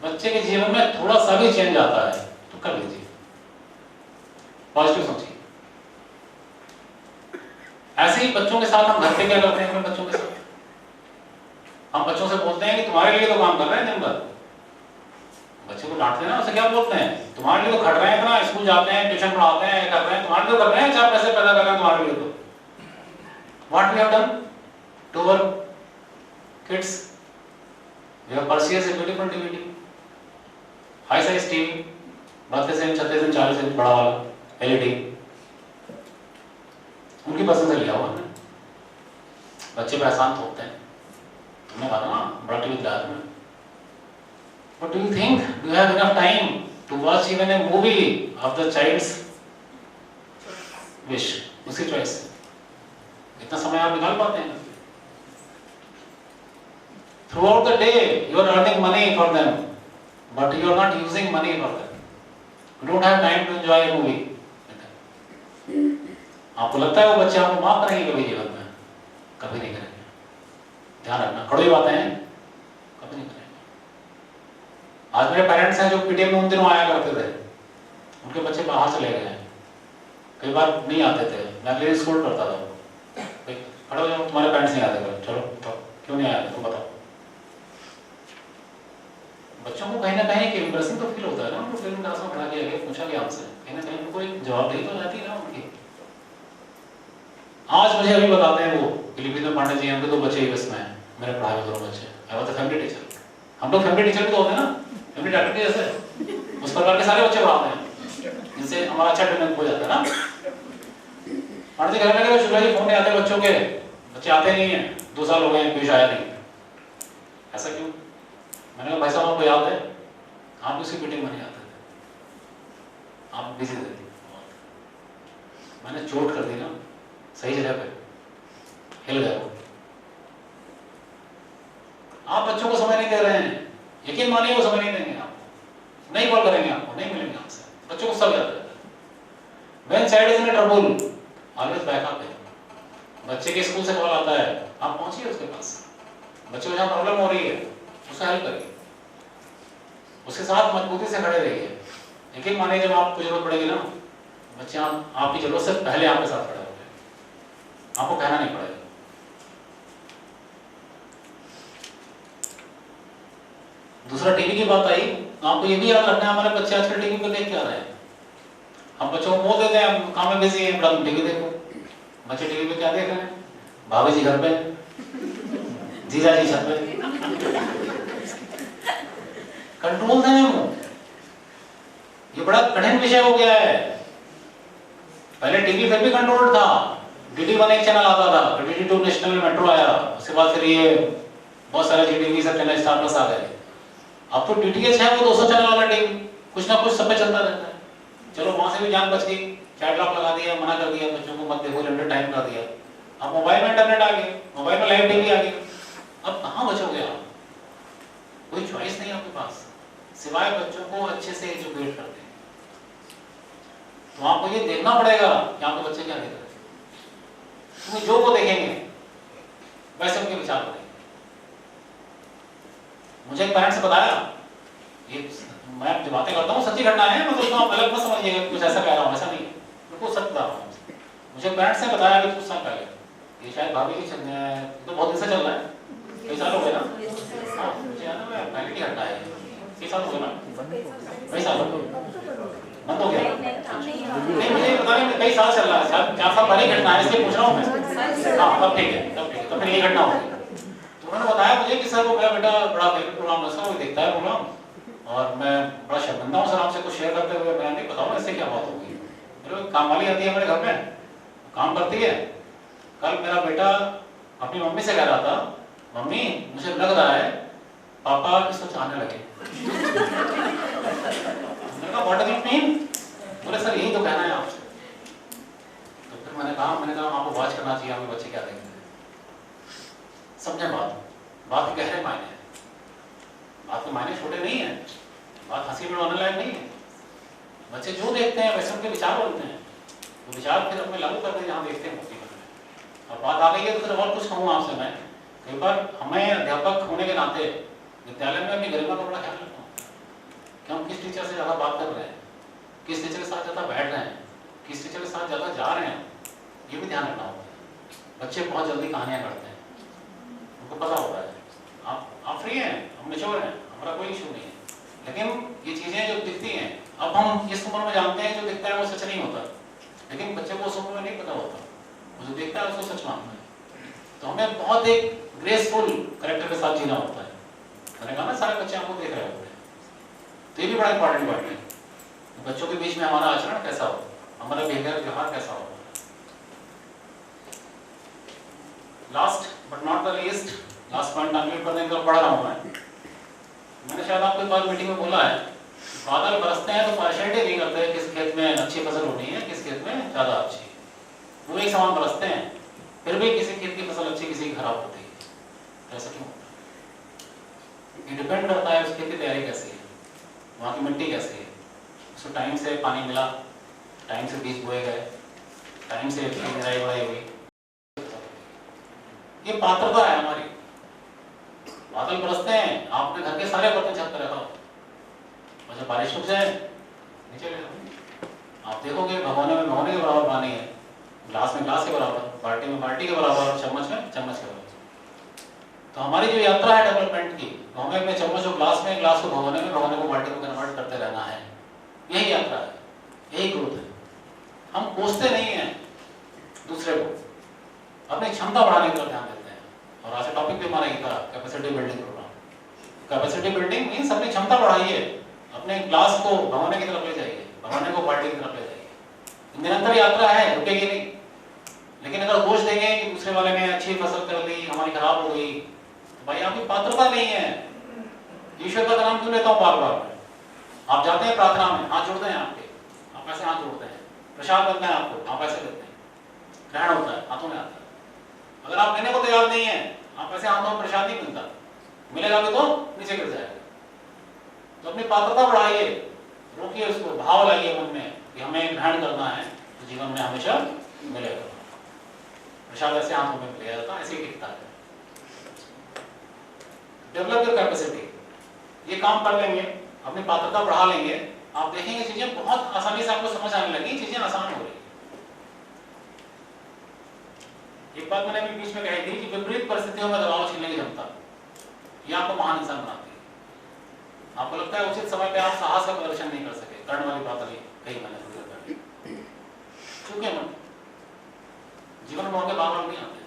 बच्चे के जीवन में थोड़ा सा भी चेंज आता है तो कर लीजिए, पॉजिटिव सोचिए। ऐसे ही बच्चों के साथ हम घर पे क्या करते हैं, अपने बच्चों के साथ हम बच्चों से बोलते हैं कि तुम्हारे लिए तो काम कर रहे हैं दिन भर। बच्चे को डांटते हैं ना, उसे क्या बोलते हैं, तुम्हारे लिए तो खट रहे हैं इतना, स्कूल जाते हैं, ट्यूशन पढ़ाते हैं, कर रहे हैं, तुम्हारे लिए कर रहे हैं, 4 पैसे पैदा कर रहे हैं तुम्हारे लिए। तो what we have done to our kids, we have purchased a beautiful TV, high size TV, 32 inch 36 inch 40 inch बड़ा वाला एलईडी, उनकी पसंद से लिया हुआ है। बच्चे पे एहसान थोपते हैं, तुमने कहा ना बड़ा टीवी दिलाया तुम्हें, but do you think you have enough time to watch even a movie of the child's wish, उसकी चॉइस? इतना समय आप निकाल पाते हैं? Throughout the day you are earning money for them, but you are not using money for them. You don't have time to enjoy a movie. आपको लगता है वो बच्चे आपको माफ करेंगे कभी जीवन में? कभी नहीं करेंगे। ध्यान रखना, कड़वी बातें हैं, कभी नहीं करेंगे। आज मेरे पेरेंट्स हैं जो पीटीएम में उन दिनों आया करते थे, उनके बच्चे बाहर चले गए हैं, कई बार नहीं आते थे, मैं अगले दिन स्कूल करता था, खड़े हो जाओ तुम्हारे पेरेंट्स नहीं आते थे, चलो तो क्यों नहीं आए तुम बताओ। बच्चों को कहीं ना कहीं एक इम्प्रेशन तो फील होता है ना, उनको फिल्म क्लास में खड़ा किया गया, पूछा गया हमसे, कहीं ना कहीं उनको एक जवाबदेही तो जाती है ना उनकी। आज मुझे अभी बताते हैं वो लिपिंद्र पांडे जी, उनके 2 बच्चे यूएस में हैं, मेरे पढ़ाए 2 बच्चे, I was the family teacher. हम लोग फैमिली टीचर भी तो होते हैं ना, फैमिली डॉक्टर के जैसे, उस प्रकार के सारे बच्चे पढ़ाते हैं जिनसे हमारा अच्छा ट्रेनिंग हो जाता है ना। पांडे जी घर में शुक्ला जी फोन नहीं आते बच्चों के, बच्चे आते नहीं है, 2 साल हो गए हैं पीयूष आया नहीं, ऐसा क्यों? मैंने कहा भाई साहब आपको याद है आप किसी मीटिंग में नहीं आते थे, आप बिजी थे। मैंने चोट कर दी ना सही जगह पे, हिल गए वो। आप बच्चों को समय नहीं दे रहे हैं, यकीन मानिए वो समय नहीं देंगे आपको, नहीं कॉल करेंगे आपको, नहीं मिलेंगे आपसे। बच्चों को सब याद रहता है। When child is in trouble, always back up है। बच्चे के स्कूल से कॉल आता है, आप पहुंचिए उसके पास, बच्चे को जहाँ प्रॉब्लम हो रही है उसे हेल्प करिए, उसके साथ मजबूती से खड़े रहिए। यकीन मानिए जब आपको जरूरत पड़ेगी ना, बच्चे आपकी जरूरत से पहले आपके साथ खड़े होंगे, आपको कहना नहीं पड़ेगा। दूसरा टीवी की बात आई, आपको ये भी याद रखना है हमारे बच्चे आजकल टीवी पे देख क्या रहे हैं। हम बच्चों को बोल देते हैं हम काम में बिजी हैं, बड़ा टीवी देखो। बच्चे टीवी पे क्या देख रहे हैं? भाभी जी घर पे, जीजा जी छत पे। कंट्रोल दें वो, ये बड़ा कठिन विषय हो गया है। पहले टीवी फिर भी कंट्रोल था, DD1 एक चैनल आता था, फिर DD2 नेशनल मेट्रो आया, उसके बाद फिर ये बहुत सारे GTV सब चैनल स्टार प्लस आ गए। अब तो DTH है वो 200 चैनल वाला टीवी, कुछ ना कुछ सब पे चलता रहता है। चलो वहां से भी जान बच गई, चैट लॉक लगा दिया, मना कर दिया बच्चों को मत देखो, लिमिटेड टाइम कर दिया। अब मोबाइल में इंटरनेट आ गया, मोबाइल में लाइव टीवी आ गई, अब कहां बचोगे आप? कोई चॉइस नहीं आपके पास सिवाय बच्चों को अच्छे से एजुकेट कर दें। तो आपको ये देखना पड़ेगा कि आपके बच्चे क्या देख रहे हैं, क्योंकि जो वो देखेंगे वैसे उनके विचार बनेंगे। मुझे एक पेरेंट्स ने बताया, ये मैं जो बातें करता हूँ सच्ची घटना है, मतलब आप अलग मत समझिएगा कुछ ऐसा कह रहा हूँ, ऐसा नहीं है, बिल्कुल सच बता रहा हूँ। मुझे पेरेंट्स ने बताया कि कुछ साल पहले, ये शायद भाभी की तो बहुत दिन से चल रहा है, कई साल हो गए ना। हाँ मुझे याद है, मैं पहले की घटना है, कई साल हो गए ना, कई साल हो गए, बंद हो गया नहीं, मुझे पता नहीं कई साल चल रहा है, शायद 4 साल पहले घटना है, इसलिए पूछ रहा हूँ मैं। हाँ तब ठीक है, तब ठीक है, तो फिर ये घटना होगी। तो उन्होंने बताया मुझे कि सर वो मेरा बेटा बड़ा फेवरेट प्रोग्राम है, वो देखता है प्रोग्राम, और मैं बड़ा शर्मिंदा हूँ सर आपसे कुछ शेयर करते हुए। मैं नहीं बताऊँ इससे क्या बात होगी, मेरे काम वाली आती है हमारे घर में, काम करती है। कल मेरा बेटा अपनी मम्मी से कह रहा था, मम्मी मुझे लग रहा है पापा इसको चाहने लगे। मैंने कहा व्हाट डू यू मीन? बोले सर यही तो कहना है आपसे। तो फिर मैंने कहा आपको वॉच करना चाहिए, आपके बच्चे क्या देखते हैं। समझे बात के गहरे मायने हैं, बात के मायने छोटे नहीं है, बात हंसी में उड़ाने लायक नहीं है। बच्चे जो देखते हैं वैसे उनके विचार बनते हैं, वो विचार फिर अपने लागू करते हैं जहाँ देखते हैं मूर्ति में। और बात आ गई है तो फिर और कुछ कहूँ आपसे मैं, कई बार हमें अध्यापक होने के नाते विद्यालय में अपनी गरिमा का बड़ा ख्याल रखना होता है कि हम किस टीचर से ज़्यादा बात कर रहे हैं, किस टीचर के साथ ज़्यादा बैठ रहे हैं, किस टीचर के साथ ज़्यादा जा रहे हैं, ये भी ध्यान रखना होता है। बच्चे बहुत जल्दी कहानियाँ करते हैं, उनको पता होता है आप फ्री हैं, हम मेच्योर हैं, हमारा कोई इशू नहीं है, लेकिन ये चीज़ें जो दिखती हैं, अब हम इस उम्र में जानते हैं जो दिखता है वो सच नहीं होता, लेकिन बच्चे को उस उम्र में नहीं पता होता, वो जो देखता है उसको सच मानता है। तो हमें बहुत एक ग्रेसफुल करेक्टर के साथ जीना होता है। मैंने कहा ना सारे बच्चे हमको देख रहे होते हैं, तो ये भी बड़ा इंपॉर्टेंट बात है। बच्चों के बीच में हमारा आचरण कैसा हो, हमारा बिहेवियर व्यवहार कैसा हो। Last but not the least, last point conclude करने के लिए पढ़ रहा हूँ मैंने शायद आपको एक बार मीटिंग में बोला है, बादल बरसते हैं तो पार्शियलिटी नहीं करते किस खेत में अच्छी फसल होनी है, किस खेत में ज़्यादा अच्छी। वो एक समान बरसते हैं, फिर भी किसी खेत की फसल अच्छी किसी की खराब होती है। ऐसा क्यों होता है? ये डिपेंड करता है उस खेत की तैयारी कैसी है, वहाँ की मिट्टी कैसी है, उसको टाइम से पानी मिला, टाइम से बीज बोए गए, टाइम से निराई बढ़ाई हुई। ये पात्रता है हमारी। बादल बरसते हैं, आपने घर के सारे बर्तन छत पर रखा हो, और जब बारिश रुक जाए नीचे ले जाओ, आप देखोगे भगोने में भगोने के बराबर पानी है, ग्लास में ग्लास के बराबर, बाल्टी में बाल्टी के बराबर, और चम्मच में चम्मच के बराबर। तो हमारी जो यात्रा है डेवलपमेंट की, तो हमें अपने चम्मच को ग्लास में, ग्लास को भगोने में, भगोने को बाल्टी में कन्वर्ट करते रहना है। यही यात्रा है, यही ग्रोथ है। हम कोसते नहीं हैं दूसरे को, अपनी क्षमता बढ़ाने की तरफ ध्यान देते हैं। और आज टॉपिक भी हमारा ये था, capacity building programme. Capacity building means अपनी क्षमता बढ़ाइए, अपने ग्लास को भगोने की तरफ ले जाइए, भगोने को बाल्टी की तरफ ले जाइए। निरंतर यात्रा है, रुकेगी नहीं। लेकिन अगर बोझ देंगे कि दूसरे वाले ने अच्छी फसल कर ली, हमारी खराब हो गई, तो भाई आपकी पात्रता नहीं है। ईश्वर का नाम क्यों लेता हूँ बार बार? आप जाते हैं प्रार्थना में, हाथ जोड़ते हैं आपके, आप ऐसे हाथ जोड़ते हैं, प्रसाद बनता है आपको, आप ऐसे करते हैं, ग्रहण होता है, हाथों में आता है। अगर आप लेने को तैयार नहीं है, आप ऐसे हाथों में प्रसाद नहीं मिलता, मिलेगा भी तो नीचे गिर जाएगा। तो अपनी पात्रता बढ़ाइए, रोकिए उसको, भाव लाइए मन में कि हमें ग्रहण करना है तो जीवन में हमेशा मिलेगा। प्रसाद ऐसे हाथों में लिया जाता है, ऐसे ही दिखता है। डेवलप योर कैपेसिटी, ये काम कर लेंगे, अपनी पात्रता बढ़ा लेंगे, आप देखेंगे चीजें बहुत आसानी से आपको समझ आने लगी, चीजें आसान हो रही। एक बात मैंने अभी बीच में कही थी कि विपरीत परिस्थितियों में दबाव झेलने की क्षमता, ये आपको महान इंसान बनाती है। आपको लगता है उचित समय पे आप साहस का प्रदर्शन नहीं कर सके, कर्ण वाली बात अभी कही मैंने थोड़ी देर पहले, चूके मत, जीवन में मौके बार बार नहीं आते।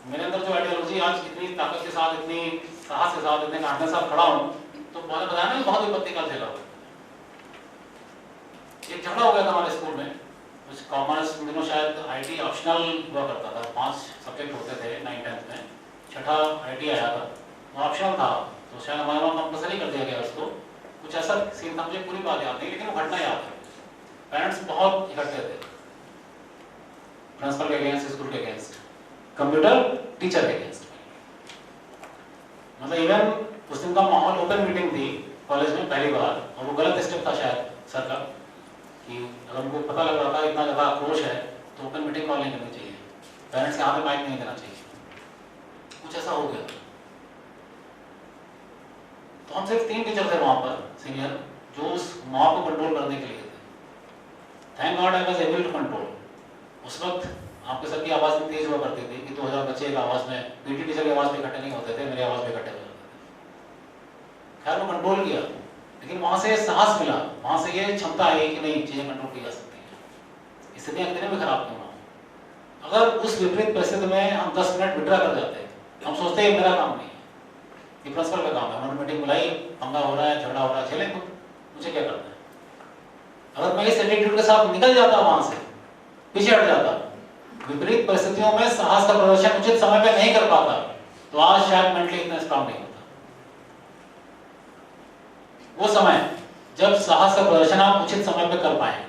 मेरे अंदर जो आइडियोलॉजी आज इतनी ताकत के साथ, इतनी साहस के साथ, इतने कांटे के साथ खड़ा हूँ, तो मैंने बताया ना बहुत विपत्ति का झेला हुआ। एक झगड़ा हो गया था हमारे स्कूल में, कुछ कॉमर्स दिनों शायद आईटी ऑप्शनल हुआ करता था, 5 सब्जेक्ट होते थे 9th-10th में, छठा आईटी आया था, वो ऑप्शनल था, तो शायद हमारे वहाँ कंपलसरी कर दिया गया उसको। कुछ ऐसा सीन था, मुझे पूरी बात याद नहीं, लेकिन वो घटना याद है। पेरेंट्स बहुत इकट्ठे थे, प्रिंसिपल के अगेंस्ट, स्कूल के अगेंस्ट, कंप्यूटर टीचर के अगेंस्ट। मतलब इवन उस दिन का माहौल, ओपन मीटिंग थी कॉलेज में पहली बार, और वो गलत स्टेप था शायद सर का, कि अगर उनको पता लग रहा था इतना ज़्यादा आक्रोश है तो ओपन मीटिंग कॉल नहीं करनी चाहिए, पेरेंट्स के हाथ में माइक नहीं देना चाहिए, कुछ ऐसा हो गया। तो हम सिर्फ 3 टीचर थे वहाँ पर सीनियर, जो उस मॉब को कंट्रोल करने के लिए थे। Thank God I was able to control. उस वक्त आपके सर की आवाज़ भी तेज हुआ करती थी कि 2000 बच्चे एक आवाज़ में, पीटी टीचर की आवाज़ में इकट्ठे नहीं होते थे, मेरी आवाज़ में इकट्ठे हो जाते थे। खैर वो कंट्रोल किया, लेकिन वहाँ से साहस मिला, वहाँ से ये क्षमता आई कि नहीं, चीज़ें कंट्रोल की जा सकती हैं, स्थितियाँ कितने भी खराब क्यों ना हो। अगर उस विपरीत परिस्थिति में हम 10 मिनट विड्रा कर जाते, हम सोचते हैं मेरा काम नहीं है, ये प्रिंसिपल का काम है, उन्होंने मीटिंग बुलाई, पंगा हो रहा है, झगड़ा हो रहा है, झेलें, मुझे क्या करना है। अगर मैं इस एटीट्यूड के साथ निकल जाता, वहां से पीछे हट जाता, विपरीत परिस्थितियों में साहस का प्रदर्शन उचित समय पे नहीं कर पाता, तो आज शायद मेंटली इतना स्ट्रांग नहीं होता। वो समय जब साहस का प्रदर्शन आप उचित समय पे कर पाए,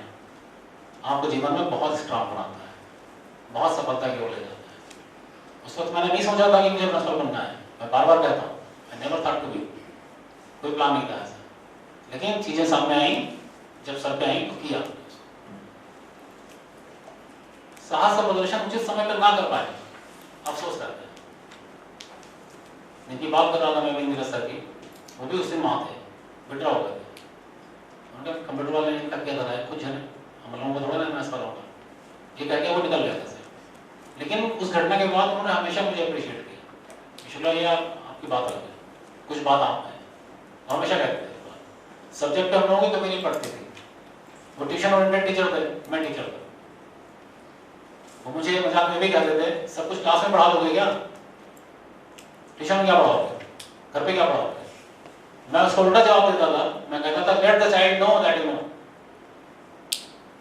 आपको जीवन में बहुत स्ट्रांग बनाता है, बहुत सफलता की ओर ले जाता है। उस वक्त मैंने नहीं सोचा था कि मुझे प्रिंसिपल बनना है, मैं बार बार कहता हूँ, I never thought to be, कोई प्लान नहीं था ऐसा, लेकिन चीजें सामने आई, जब सर पे आई तो किया। साहस का प्रदर्शन उचित समय पर ना कर पाए, अफसोस करते हैं। जिनकी बात कर रहा था मैं नीरज सर की, वो भी उस दिन वहां थे, विड्रा हो गए थे, उनका कंप्यूटर वाले ने तक किया था कुछ है, हम लोगों को थोड़ा ना मैं होगा, ये कह के वो निकल गया था। लेकिन उस घटना के बाद उन्होंने हमेशा मुझे अप्रिशिएट किया, शुक्ला ये आपकी बात अलग है, कुछ बात आप है, हमेशा कहते थे। सब्जेक्ट हम लोगों की कभी नहीं पढ़ती थी, वो ट्यूशन ओरिएंटेड टीचर थे, मैं टीचर था, वो मुझे मजाक में भी कहते थे, सब कुछ क्लास में पढ़ा दोगे क्या, ट्यूशन में क्या पढ़ाओगे, घर पे क्या पढ़ाओगे। मैं उसको उल्टा जवाब देता था, मैं कहता था let the child know that you know.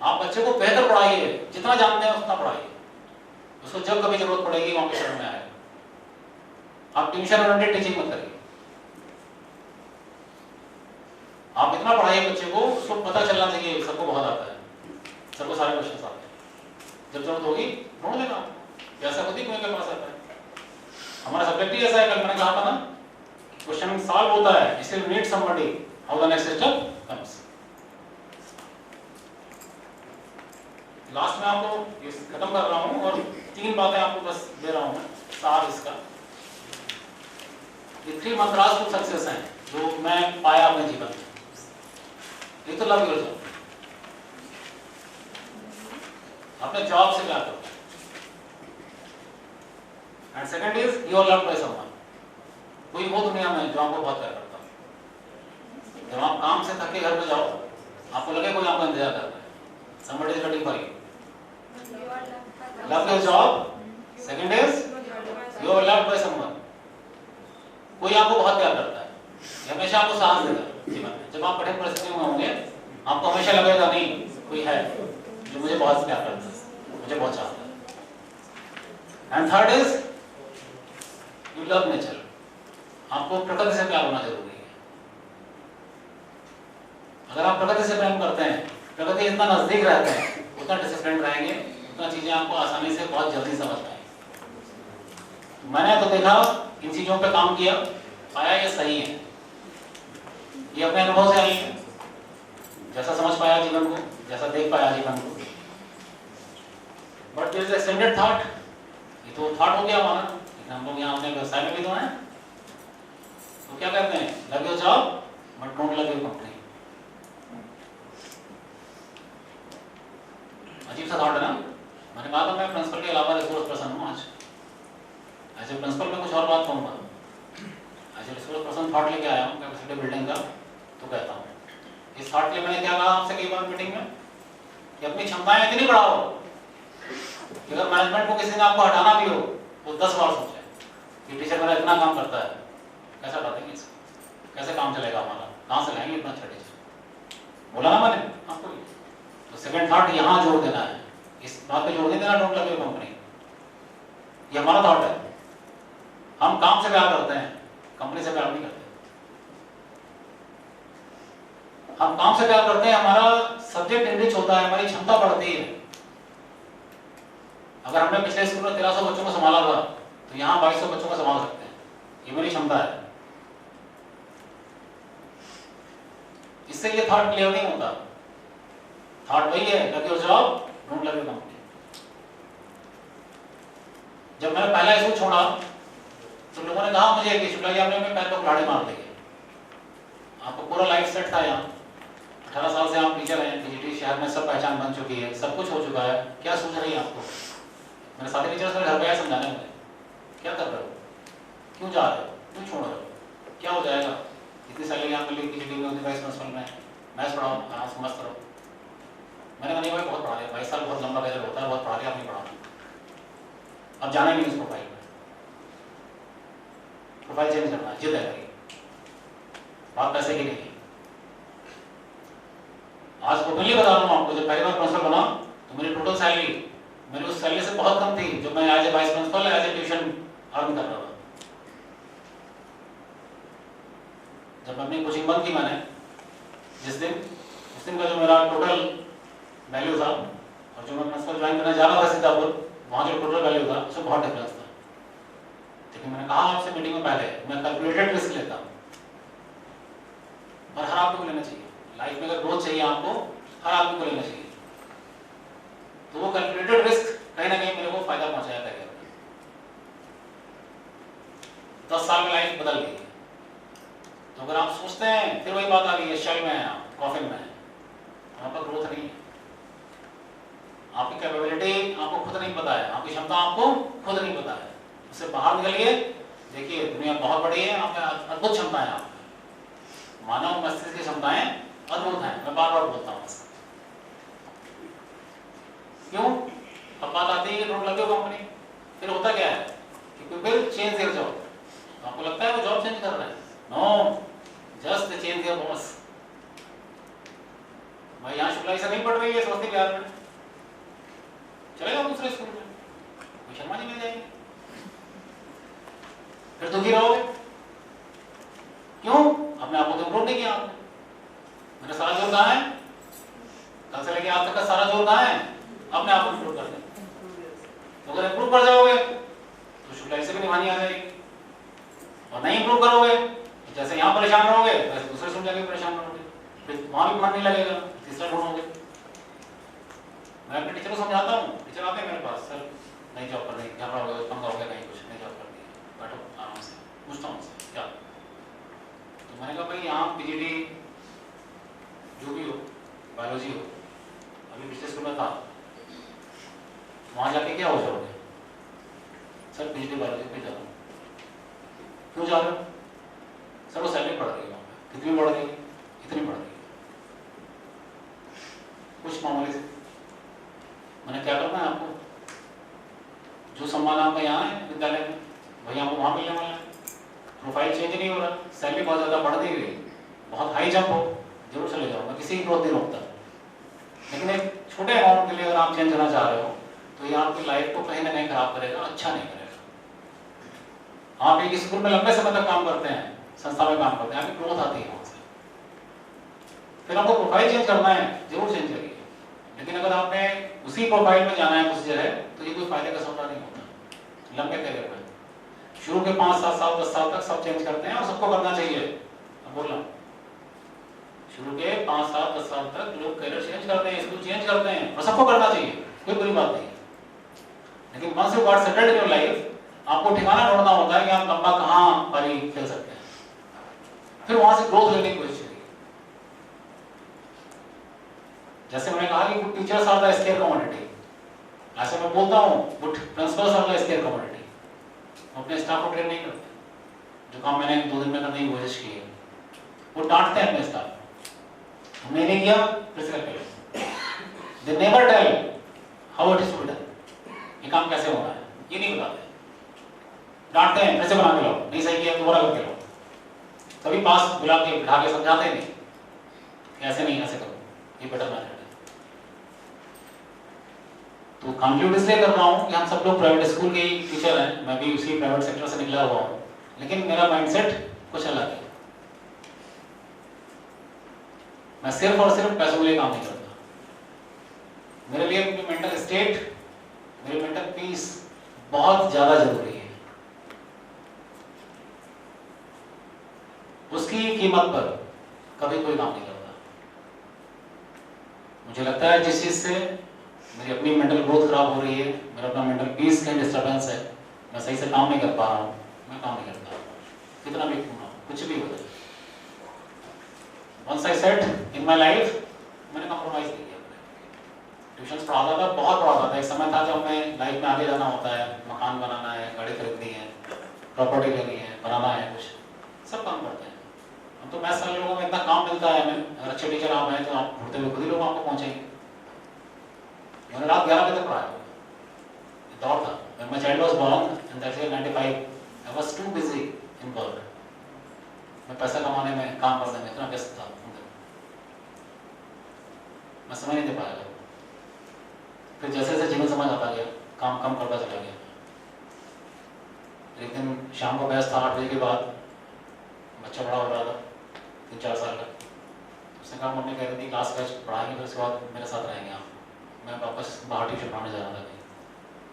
आप बच्चे को बेहतर पढ़ाइए, जितना जानते हैं उतना पढ़ाइए, उसको जब कभी जरूरत पड़ेगी वहां पे शरण में आएगा। आप ट्यूशन ओरिएंटेड टीचिंग मत करिए, आप इतना पढ़ाइए बच्चे को, उसको पता चलना चाहिए सबको बहुत आता है, सबको सारे क्वेश्चन आते हैं, जब जरूरत होगी ढूंढ लेना, जैसा खुद ही कोई के पास आता है। हमारा सब्जेक्ट ही ऐसा है, कल मैंने कहा था ना, क्वेश्चन सॉल्व होता है, इसलिए need somebody, how the next step comes. Last में आपको ये खत्म कर रहा हूं और 3 बातें आपको बस दे रहा हूं मैं, सार इसका। ये 3 मंत्रास टू सक्सेस हैं जो मैं पाया अपने जीवन में। एक तो लव योर जॉब, अपने जॉब से प्यार करो, and second is you are loved by someone. कोई वो दुनिया में जो आपको बहुत प्यार करता है। जब आप काम से थक के घर पे जाओ, आपको लगे कोई आपका इंतजार कर रहा है, somebody is waiting for you. Love your job. Second is you are loved by someone. कोई आपको बहुत प्यार करता है, हमेशा आपको साहस देगा जीवन में। जब आप कठिन परिस्थितियों में होंगे, आपको हमेशा लगेगा नहीं कोई है जो मुझे बहुत प्यार करता है, मुझे बहुत चाहता है। And third is you love nature. आपको प्रकृति से प्यार होना जरूरी है। अगर आप प्रकृति से प्रेम करते हैं, प्रकृति इतना नजदीक रहते हैं, उतना डिसिप्लिन रहेंगे, उतना चीजें आपको आसानी से बहुत जल्दी समझ पाएंगे। मैंने तो देखा, इन चीजों पे काम किया, पाया ये सही है, ये अपने अनुभव से आई है। जैसा समझ पाया जीवन को, जैसा देख पाया जीवन को। But there is extended thought, ये तो थॉट हो गया हमारा, लेकिन हम लोग यहाँ अपने व्यवसाय में भी तो हैं। तो क्या कहते हैं, love your job but don't love your company. अजीब सा थॉट है ना। मैंने कहा था मैं प्रिंसिपल के अलावा रिसोर्स पर्सन हूँ। आज एज ए प्रिंसिपल में कुछ और बात कहूँगा, as a resource person thought लेके आया हूँ कैपेसिटी बिल्डिंग का। तो कहता हूँ इस थॉट के लिए मैंने क्या कहा आपसे कई बार मीटिंग में, कि अपनी क्षमताएं इतनी बढ़ाओ कि अगर मैनेजमेंट को किसी ने आपको हटाना भी हो तो 10 बार सोचे कि टीचर मेरा इतना काम करता है, कैसे हटा देंगे इसको, कैसे काम चलेगा हमारा, कहाँ से लाएंगे इतना अच्छा टीचर। बोला ना मैंने आपको। तो सेकंड थॉट यहाँ जोड़ देना है, इस बात पे जोड़ नहीं देना डोंट लव योर कंपनी। ये हमारा थॉट है। हम काम से प्यार करते हैं, कंपनी से प्यार नहीं करते। हम काम से प्यार करते हैं, हमारा सब्जेक्ट एनरिच होता है, हमारी क्षमता बढ़ती है। अगर हमने पिछले स्कूल में 1300 बच्चों को संभाला था, तो यहाँ 2200 बच्चों को संभाल सकते हैं। ये मेरी क्षमता है। इससे ये थॉट क्लियर नहीं होता। थॉट वही है, love your job don't love your company. जब मैंने पहला स्कूल छोड़ा तो लोगों ने कहा मुझे कि शुक्ला जी आपने अपने पैर पर कुल्हाड़ी मार दी है, आपको पूरा लाइफ सेट था यहाँ, 18 साल से आप टीचर हैं, पीजीटी शहर में सब पहचान बन चुकी है, सब कुछ हो चुका है, क्या सोच रही है आपको। मेरे साथी टीचर्स मेरे घर पे आए समझाने मुझे, क्या कर रहे हो, क्यों जा रहे हो, क्यों छोड़ रहे हो, क्या हो जाएगा, इतनी सैलरी यहाँ मिली पीजीटी में, वाइस प्रिंसिपल में, मैथ्स पढ़ाओ, हाँ मस्त रहो। मैंने कहा नहीं भाई बहुत पढ़ा लिया, 22 साल बहुत लंबा कैरियर होता है, बहुत पढ़ा लिया, आप नहीं पढ़ा, अब जाना ही नहीं उस प्रोफाइल में, प्रोफाइल चेंज करना है, जिद है मेरी, बात पैसे की नहीं। आज ओपनली बता रहा हूँ आपको, जब पहली बार प्रिंसिपल बना तो मेरी टोटल सैलरी मेरी उस सैलरी से बहुत कम थी जो मैं as a vice principal as a tuition earn कर रहा था। जब अपनी कोचिंग बंद की मैंने, उस दिन का जो मेरा टोटल वैल्यू था और जो मैं प्रिंसिपल ज्वाइन करने जा रहा था सीतापुर, वहाँ जो टोटल वैल्यू था उसमें बहुत डिफरेंस था। लेकिन मैंने कहा आपसे मीटिंग में पहले, मैं कैलकुलेटेड रिस्क लेता हूँ और हर आदमी को लेना चाहिए। लाइफ में अगर ग्रोथ चाहिए आपको, हर आदमी को लेना चाहिए। तो वो कैलकुलेटेड रिस्क कहीं ना कहीं मेरे को फायदा पहुंचाया था। 10 साल में लाइफ बदल गई। तो अगर आप सोचते हैं, फिर वही बात आ गई है, शेल में है आप, कॉफिन में है, वहां पर ग्रोथ नहीं है। आपकी कैपेबिलिटी आपको खुद नहीं पता है, आपकी क्षमता आपको खुद नहीं पता है। उससे बाहर निकलिए, देखिए दुनिया बहुत बड़ी है, आप में अद्भुत क्षमता है। आप मानव मस्तिष्क की क्षमताएं अद्भुत हैं, मैं बार बार बोलता हूँ। क्यों? अब बात आती है डोंट लव योर कंपनी, फिर होता क्या है कि पीपल चेंज देयर जॉब। आपको लगता है वो जॉब चेंज कर रहे हैं, no, just change their boss. भाई यहाँ शुक्ला से नहीं पढ़ रही है स्वस्ति बिहार में, चलेगा दूसरे स्कूल में, कोई शर्मा जी मिल जाएंगे, फिर दुखी रहोगे। क्यों? अपने आप को तो इम्प्रूव नहीं किया आपने। मेरा सारा जोर कहाँ है, कल से लेके आज तक का सारा जोर कहाँ है, अपने आप को इम्प्रूव कर दें। तो अगर इम्प्रूव कर जाओगे तो शुक्ला से भी निभानी आ जाएगी, और नहीं इम्प्रूव करोगे तो जैसे यहाँ परेशान रहोगे वैसे दूसरे सुन जाके परेशान रहोगे, फिर वहां भी मन नहीं लगेगा, तीसरा ढूंढोगे। मैं अपने टीचर को समझाता हूँ, टीचर आते हैं मेरे पास, सर नहीं जॉब कर रही, घर हो गया, पंगा हो गया, कहीं कुछ नहीं जॉब कर दी, बैठो आराम से, पूछता हूँ उनसे क्या। तो मैंने कहा भाई यहाँ पीजीटी जो भी हो, बायोलॉजी हो, अभी पिछले स्कूल में था, वहां जाके क्या हो जाओगे, सर पीजीटी बायोलॉजी पे जा रहा हूँ। क्यों जा रहे हो? सर वो सैलरी बढ़ रही है वहाँ पे। कितनी बढ़ रही है? इतनी बढ़ रही है, कुछ मामूली से। मैंने क्या करना है आपको, जो सम्मान आपका यहाँ है विद्यालय में वही आपको वहाँ मिलने वाला है। प्रोफाइल चेंज नहीं हो रहा, सैलरी बहुत ज़्यादा बढ़ नहीं रही, बहुत हाई जंप हो, जरूर चले जाओ, मैं किसी की ग्रोथ नहीं रोकता। लेकिन एक छोटे अमाउंट के लिए अगर आप चेंज करना चाह रहे हो तो ये आपकी लाइफ को कहीं ना कहीं खराब करेगा, अच्छा नहीं करेगा। आप एक स्कूल में लंबे समय तक काम करते हैं, संस्था में काम करते हैं, आपकी ग्रोथ आती है वहां से। फिर आपको प्रोफाइल चेंज करना है, जरूर चेंज करिए, लेकिन अगर आपने उसी प्रोफाइल में जाना है उस जगह, तो ये कोई फायदे का सौदा नहीं होता लंबे करियर में। शुरू के 5-7 साल 10 साल तक सब चेंज करते हैं और सबको करना चाहिए। अब बोल रहा हूं, शुरू के 5-7-10 साल तक लोग करियर चेंज करते हैं, स्कूल चेंज करते हैं और सबको करना चाहिए, कोई बुरी बात नहीं। लेकिन once you got settled in your life, आपको ठिकाना ढूंढना होता है कि आप लंबा कहां पारी खेल सकते हैं, फिर वहां से ग्रोथ लेने की कोशिश करिए। जैसे मैंने कहा कि good teachers are the scarce commodity, ऐसे मैं बोलता हूं good principals are the scarce commodity. अपने स्टाफ को ट्रेन नहीं करते, जो काम मैंने 2 दिन में करने की कोशिश की है, वो डांटते हैं अपने स्टाफ, मैंने किया फिर से करके लो। They never tell how it is to be done, ये काम कैसे होना है ये नहीं बताते, डांटते हैं, फिर से बना के लो, नहीं सही किया दोबारा करके लो। कभी पास बुला के बिठा के समझाते नहीं, ऐसे नहीं ऐसे करो, ये बेटर मेथड है। तो कंक्लूड इसलिए कर रहा हूँ कि हम सब लोग प्राइवेट स्कूल के ही टीचर हैं, मैं भी उसी प्राइवेट सेक्टर से निकला हुआ हूँ, लेकिन मेरा माइंडसेट कुछ अलग है। मैं सिर्फ और सिर्फ पैसों के लिए काम नहीं करता। मेरे लिए मेरी मेंटल स्टेट, मेरी मेंटल पीस बहुत ज्यादा जरूरी है। उसकी कीमत पर कभी कोई काम नहीं करता। मुझे लगता है जिस चीज से मेरी अपनी मेंटल ग्रोथ खराब हो रही है, मेरा अपना मेंटल पीस का डिस्टर्बेंस है, मैं सही से काम नहीं कर पा रहा हूँ, मैं काम नहीं करता, कितना भी क्यों ना कुछ भी हो जाए। Once I set in my life, मैंने कॉम्प्रोमाइज नहीं किया। ट्यूशन पढ़ाता था, बहुत पढ़ाता था। एक समय था जब मैं लाइफ में आगे जाना होता है, मकान बनाना है, गाड़ी खरीदनी है, प्रॉपर्टी लेनी है, बनाना है, कुछ सब काम करते हैं हम। तो मैथ्स वाले लोगों में इतना काम मिलता है हमें, अगर अच्छे टीचर आप हैं तो आप ढूंढते हुए खुद ही लोग आपको पहुंचेंगे। मैंने रात 11 बजे तक पढ़ाया, दौर था। When my child was born in that year 95, I was too busy in work. मैं पैसा कमाने में, काम करने में इतना व्यस्त था, मैं समय नहीं दे पाया। फिर जैसे जैसे जीवन समझ आता गया, काम कम करता चला गया। एक दिन शाम को बैच था 8 बजे के बाद, बच्चा बड़ा हो रहा था 3-4 साल का। उसने कहा मम्मी कह रही थी क्लास बैच पढ़ाएंगे, फिर उसके बाद मेरे साथ रहेंगे आप। मैं वापस बाहर ट्यूशन पढ़ाने जा रहा था।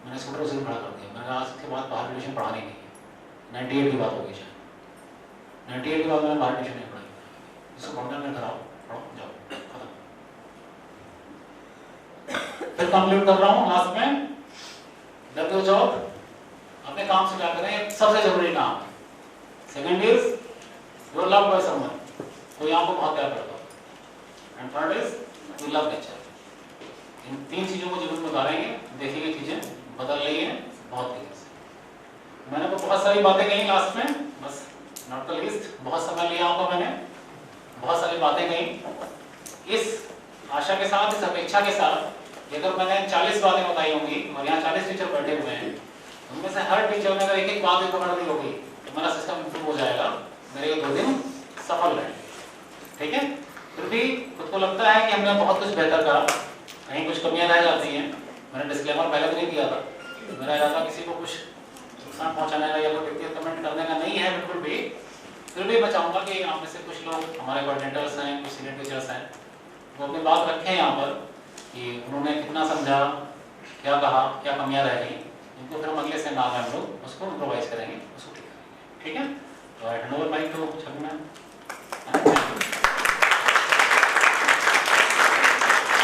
मैंने स्कूटर उसे खड़ा कर दिया। मैंने कहा आज के बाद बाहर ट्यूशन पढ़ानी नहीं है। 98 की बात होगी शायद, 98 के बाद मैंने बाहर ट्यूशन नहीं पढ़ाई। इसको पढ़ना में कराओ, पढ़ो जाओ, खत्म। फिर कंक्लूड कर रहा हूँ लास्ट में, जब जो जॉब अपने काम से क्या करें, सबसे जरूरी काम। Second is you are loved by someone, कोई आपको बहुत प्यार करता है। And third is you love nature. इन 3 चीजों को जीवन में उतारेंगे, देखिए चीजें बदल रही हैं बहुत तेजी से। मैंने तो बहुत सारी बातें कही लास्ट में, बस नॉट द लीस्ट, बहुत समय लिया आपको, मैंने बहुत सारी बातें कही। इस आशा के साथ, इस अपेक्षा के साथ, अगर मैंने 40 बातें बताई होंगी और यहाँ 40 टीचर बैठे हुए हैं, उनमें से हर टीचर ने अगर एक बात भी पकड़ ली होगी तो मेरा सिस्टम इंप्रूव हो जाएगा, मेरे 2 दिन सफल रहे। ठीक है? फिर भी खुद को लगता है कि हमने बहुत कुछ बेहतर करा, कहीं कुछ कमियां रह जाती हैं। मैंने डिस्क्लेमर पहले भी नहीं दिया था, मेरा इरादा किसी को कुछ नुकसान पहुंचाने का या कोई व्यक्तिगत कमेंट करने का नहीं है बिल्कुल भी। फिर भी मैं चाहूँगा कि आप में से कुछ लोग हमारे कोऑर्डिनेटर्स हैं, कुछ सीनियर टीचर्स हैं, वो अपनी बात रखें यहाँ पर कि उन्होंने कितना समझा, क्या कहा, क्या कमियाँ रह गई। उनको फिर हम अगले से ना हम लोग उसको इम्प्रोवाइज करेंगे, उसको ठीक करेंगे। ठीक है? तो आई हैंड ओवर माइक टू